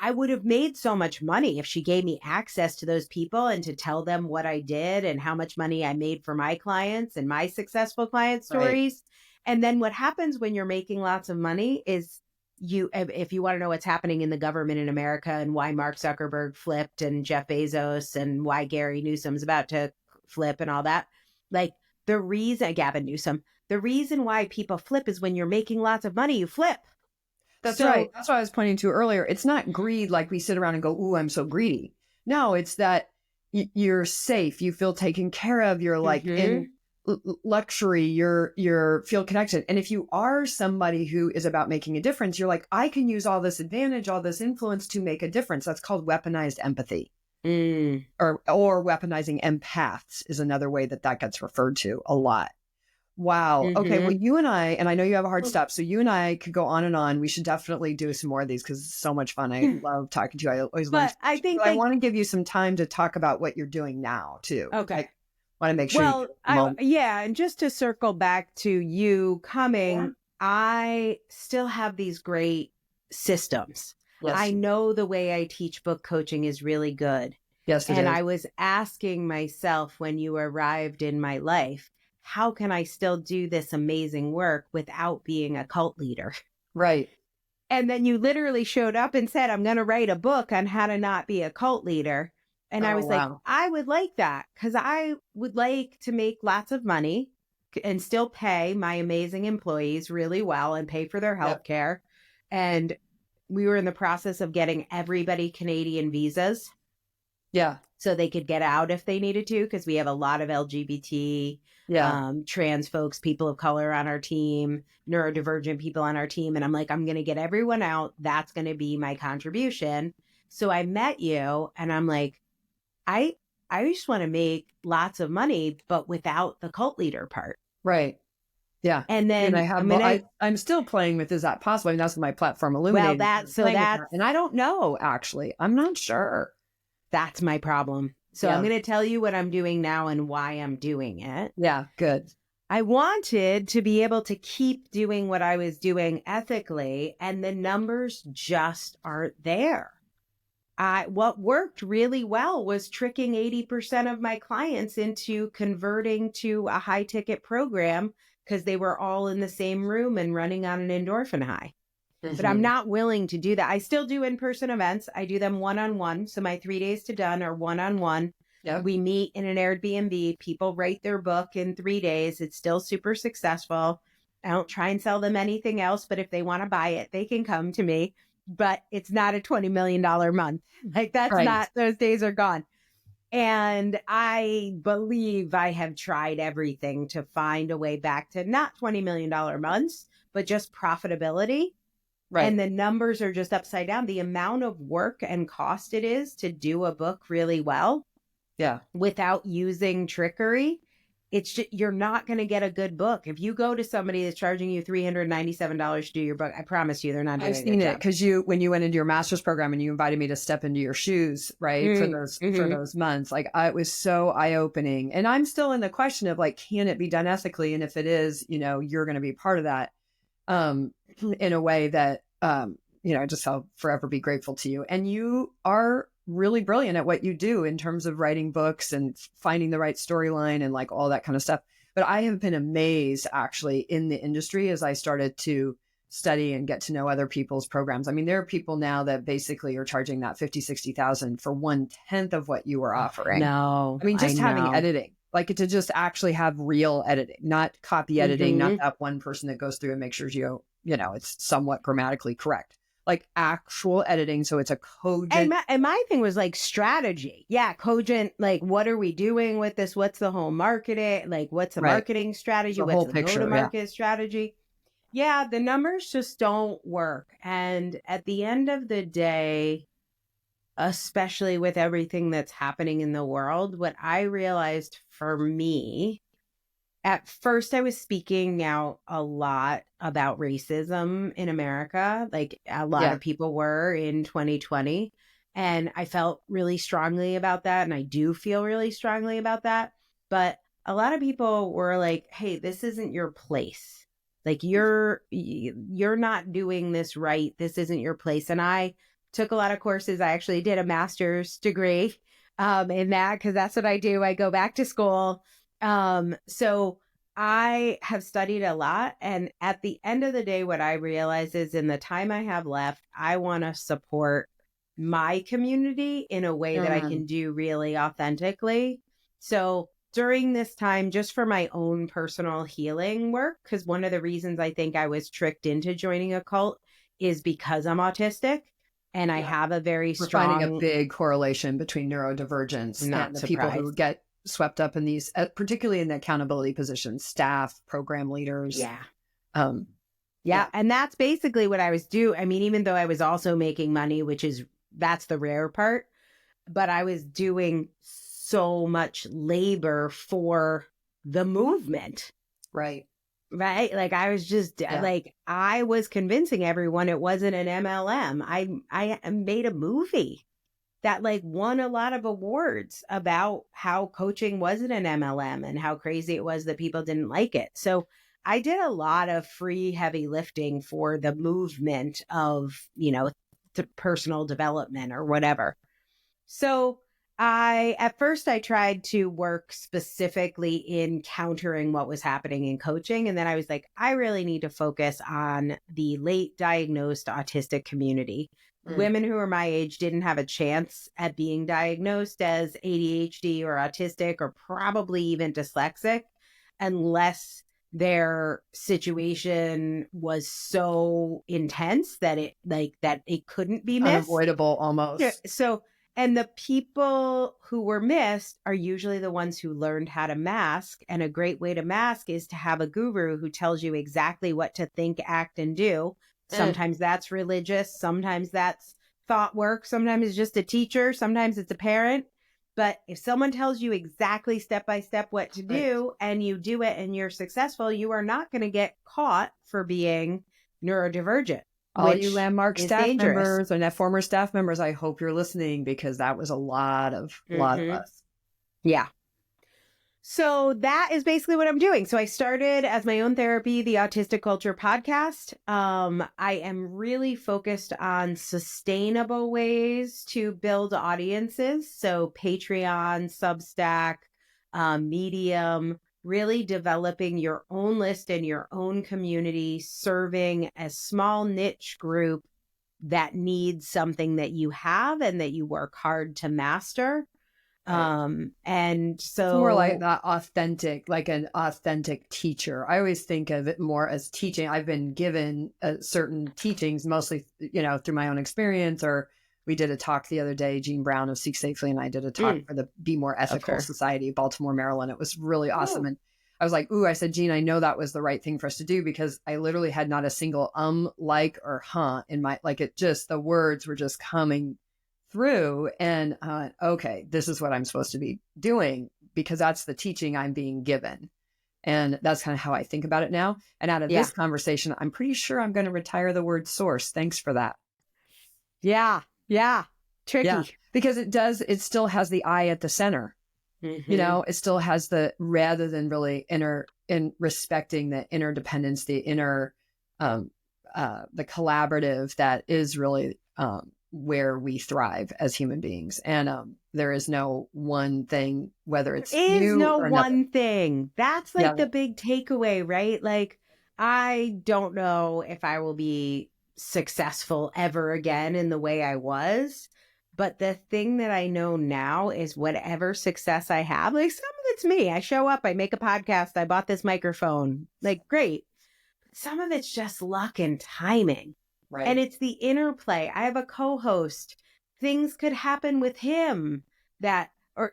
I would have made so much money if she gave me access to those people and to tell them what I did and how much money I made for my clients and my successful client stories. Right. And then what happens when you're making lots of money is if you want to know what's happening in the government in America and why Mark Zuckerberg flipped and Jeff Bezos and why Gary Newsom's about to flip and all that, like Gavin Newsom, the reason why people flip is when you're making lots of money, you flip. That's right. That's what I was pointing to earlier. It's not greed like we sit around and go, ooh, I'm so greedy. No, it's that you're safe. You feel taken care of. You're like in luxury. You're feel connected. And if you are somebody who is about making a difference, you're like, I can use all this advantage, all this influence to make a difference. That's called weaponized empathy. Or weaponizing empaths is another way that gets referred to a lot. Wow. Okay. Well, you and I know you have a hard stop, so you and I could go on and on. We should definitely do some more of these because it's so much fun. I love talking to you. I always learn. But I think I want to give you some time to talk about what you're doing now too. Okay. I want to make sure. Well, and just to circle back to you coming, I still have these great systems. Yes. I know the way I teach book coaching is really good. Yes, it is. And I was asking myself when you arrived in my life, how can I still do this amazing work without being a cult leader? Right. And then you literally showed up and said, I'm going to write a book on how to not be a cult leader. And I was like, I would like that because I would like to make lots of money and still pay my amazing employees really well and pay for their health care. And we were in the process of getting everybody Canadian visas. Yeah. So they could get out if they needed to, because we have a lot of LGBT, trans folks, people of color on our team, neurodivergent people on our team. And I'm like, I'm going to get everyone out. That's going to be my contribution. So I met you and I'm like, I just want to make lots of money, but without the cult leader part. Right. Yeah. And then I'm still playing with, is that possible? I mean, that's my platform Illuminated. Well, and I don't know, actually. I'm not sure. That's my problem. So I'm going to tell you what I'm doing now and why I'm doing it. Yeah, good. I wanted to be able to keep doing what I was doing ethically, and the numbers just aren't there. What worked really well was tricking 80% of my clients into converting to a high ticket program because they were all in the same room and running on an endorphin high. But I'm not willing to do that. I still do in-person events. I do them one-on-one. So my 3 days to done are one-on-one. Yep. We meet in an Airbnb. People write their book in 3 days. It's still super successful. I don't try and sell them anything else, but if they want to buy it, they can come to me. But it's not a $20 million month. Like that's not, those days are gone. And I believe I have tried everything to find a way back to not $20 million months, but just profitability. Right. And the numbers are just upside down. The amount of work and cost it is to do a book really well. Yeah. Without using trickery. It's just, you're not going to get a good book. If you go to somebody that's charging you $397 to do your book, I promise you they're not doing it. I've seen it because when you went into your master's program and you invited me to step into your shoes, right? For those months, like it was so eye-opening. And I'm still in the question of like, can it be done ethically? And if it is, you're going to be part of that. In a way that, just I'll forever be grateful to you. And you are really brilliant at what you do in terms of writing books and finding the right storyline and like all that kind of stuff. But I have been amazed actually in the industry as I started to study and get to know other people's programs. I mean, there are people now that basically are charging that 50, 60,000 for 1/10 of what you were offering. No, I mean, just having editing. Like to just actually have real editing, not copy editing, not that one person that goes through and makes sure it's somewhat grammatically correct. Like actual editing, so it's a cogent. And my thing was like strategy. Yeah, cogent. Like, what are we doing with this? What's the whole marketing? Like, what's the marketing strategy? What's the go-to-market strategy? Yeah, the numbers just don't work. And at the end of the day, especially with everything that's happening in the world, what I realized for me, at first I was speaking out a lot about racism in America, like a lot Yeah. of people were in 2020. And I felt really strongly about that. And I do feel really strongly about that. But a lot of people were like, hey, this isn't your place. Like you're not doing this right. This isn't your place. And I took a lot of courses. I actually did a master's degree in that because that's what I do. I go back to school. So I have studied a lot. And at the end of the day, what I realize is in the time I have left, I want to support my community in a way that I can do really authentically. So during this time, just for my own personal healing work, because one of the reasons I think I was tricked into joining a cult is because I'm autistic and I have a very We're finding a strong, big correlation between neurodivergence not and the people who surprised. get swept up in these, particularly in the accountability positions, staff, program leaders. Yeah. Um, Yeah. And that's basically what I was doing. I mean, even though I was also making money, that's the rare part, but I was doing so much labor for the movement. right. Right. Like I was just like, I was convincing everyone it wasn't an MLM. I made a movie that like won a lot of awards about how coaching wasn't an MLM and how crazy it was that people didn't like it. So I did a lot of free heavy lifting for the movement of, the personal development or whatever. So at first I tried to work specifically in countering what was happening in coaching. And then I was like, I really need to focus on the late diagnosed autistic community. Women who are my age didn't have a chance at being diagnosed as ADHD or autistic or probably even dyslexic unless their situation was so intense that it couldn't be missed. Unavoidable almost. Yeah, so, and the people who were missed are usually the ones who learned how to mask. And a great way to mask is to have a guru who tells you exactly what to think, act, and do. Sometimes that's religious. Sometimes that's thought work. Sometimes it's just a teacher. Sometimes it's a parent. But if someone tells you exactly step by step what to do and you do it and you're successful, you are not going to get caught for being neurodivergent. All you Landmark staff dangerous. members and former staff members, I hope you're listening because that was a lot of us. Yeah. So that is basically what I'm doing. So I started as my own therapy, the Autistic Culture podcast. I am really focused on sustainable ways to build audiences. So Patreon, Substack, Medium, really developing your own list and your own community, serving a small niche group that needs something that you have and that you work hard to master. And so it's more like that authentic, like an authentic teacher. I always think of it more as teaching. I've been given certain teachings, mostly, through my own experience, or we did a talk the other day, Jean Brown of Seek Safely, and I did a talk for the Be More Ethical Society, Baltimore, Maryland. It was really awesome. And I was like, I said, Jean, I know that was the right thing for us to do because I literally had not a single like, or in my, the words were just coming through. And okay, this is what I'm supposed to be doing because that's the teaching I'm being given. And that's kind of how I think about it now. And out of this conversation, I'm pretty sure I'm going to retire the word source. Thanks for that. Yeah. Tricky. Yeah. Because it still has the I at the center. It still has rather than really in respecting the interdependence, the inner, the collaborative that is really where we thrive as human beings. And there is no one thing, whether it's you or one thing. That's like the big takeaway, right? Like, I don't know if I will be successful ever again in the way I was. But the thing that I know now is whatever success I have, like some of it's me. I show up, I make a podcast, I bought this microphone, like great. Some of it's just luck and timing. Right. And it's the interplay. I have a co-host. Things could happen with him that or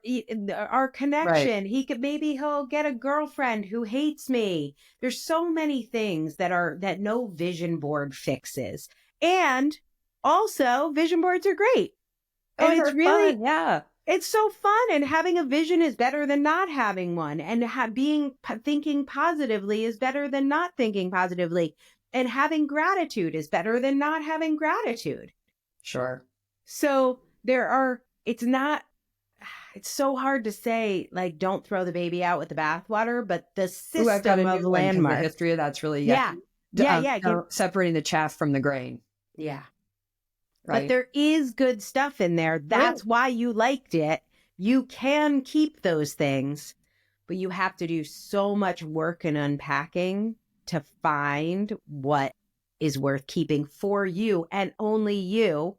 our connection. Right. He'll get a girlfriend who hates me. There's so many things that no vision board fixes. And also, vision boards are great. And it's really fun. Yeah. It's so fun, and having a vision is better than not having one, and thinking positively is better than not thinking positively, and having gratitude is better than not having gratitude. Sure. So it's so hard to say, like, don't throw the baby out with the bathwater, but the system of Landmark. The history of that's really separating the chaff from the grain. Yeah. Right. But there is good stuff in there. That's why you liked it. You can keep those things, but you have to do so much work and unpacking to find what is worth keeping for you and only you.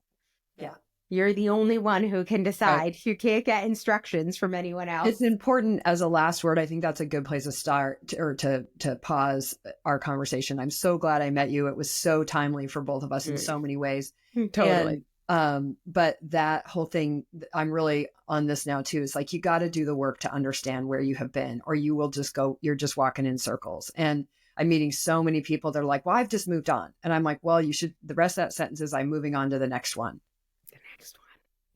Yeah. You're the only one who can decide. Right. You can't get instructions from anyone else. It's important as a last word. I think that's a good place to start to pause our conversation. I'm so glad I met you. It was so timely for both of us in so many ways. Totally. But that whole thing, I'm really on this now too. It's like, you got to do the work to understand where you have been, or you will just you're just walking in circles. And I'm meeting so many people. They're like, well, I've just moved on. And I'm like, well, the rest of that sentence is, I'm moving on to the next one.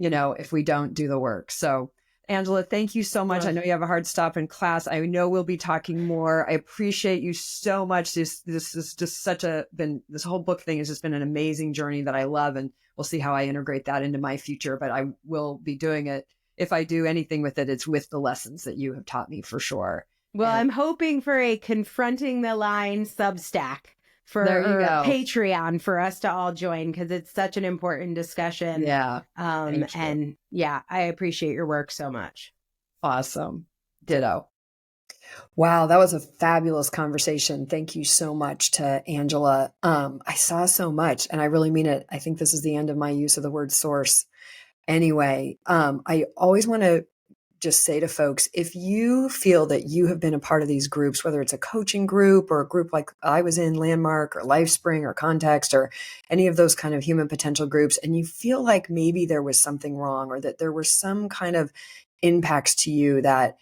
If we don't do the work. So Angela, thank you so much. I know you have a hard stop in class. I know we'll be talking more. I appreciate you so much. This is just this whole book thing has just been an amazing journey that I love, and we'll see how I integrate that into my future, but I will be doing it. If I do anything with it, it's with the lessons that you have taught me, for sure. Well, I'm hoping for a Confronting the Line Substack for Patreon for us to all join, because it's such an important discussion. Yeah. And yeah, I appreciate your work so much. Awesome. Ditto. Wow, that was a fabulous conversation. Thank you so much to Angela. I saw so much, and I really mean it. I think this is the end of my use of the word source. Anyway, I always want to just say to folks, if you feel that you have been a part of these groups, whether it's a coaching group or a group like I was in, Landmark or LifeSpring or Context or any of those kind of human potential groups, and you feel like maybe there was something wrong, or that there were some kind of impacts to you that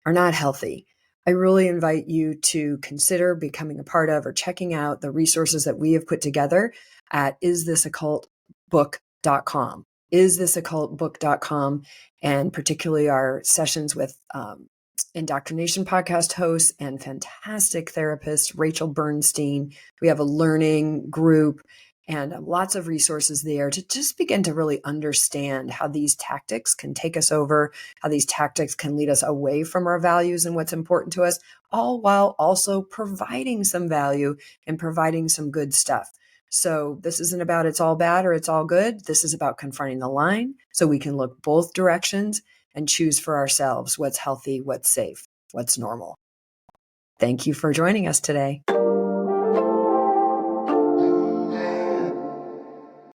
are not healthy, I really invite you to consider becoming a part of or checking out the resources that we have put together at isthisoccultbook.com. isthisoccultbook.com, and particularly our sessions with indoctrination podcast hosts and fantastic therapist Rachel Bernstein. We have a learning group and lots of resources there to just begin to really understand how these tactics can take us over, how these tactics can lead us away from our values and what's important to us, all while also providing some value and providing some good stuff. So this isn't about it's all bad or it's all good. This is about confronting the line so we can look both directions and choose for ourselves what's healthy, what's safe, what's normal. Thank you for joining us today.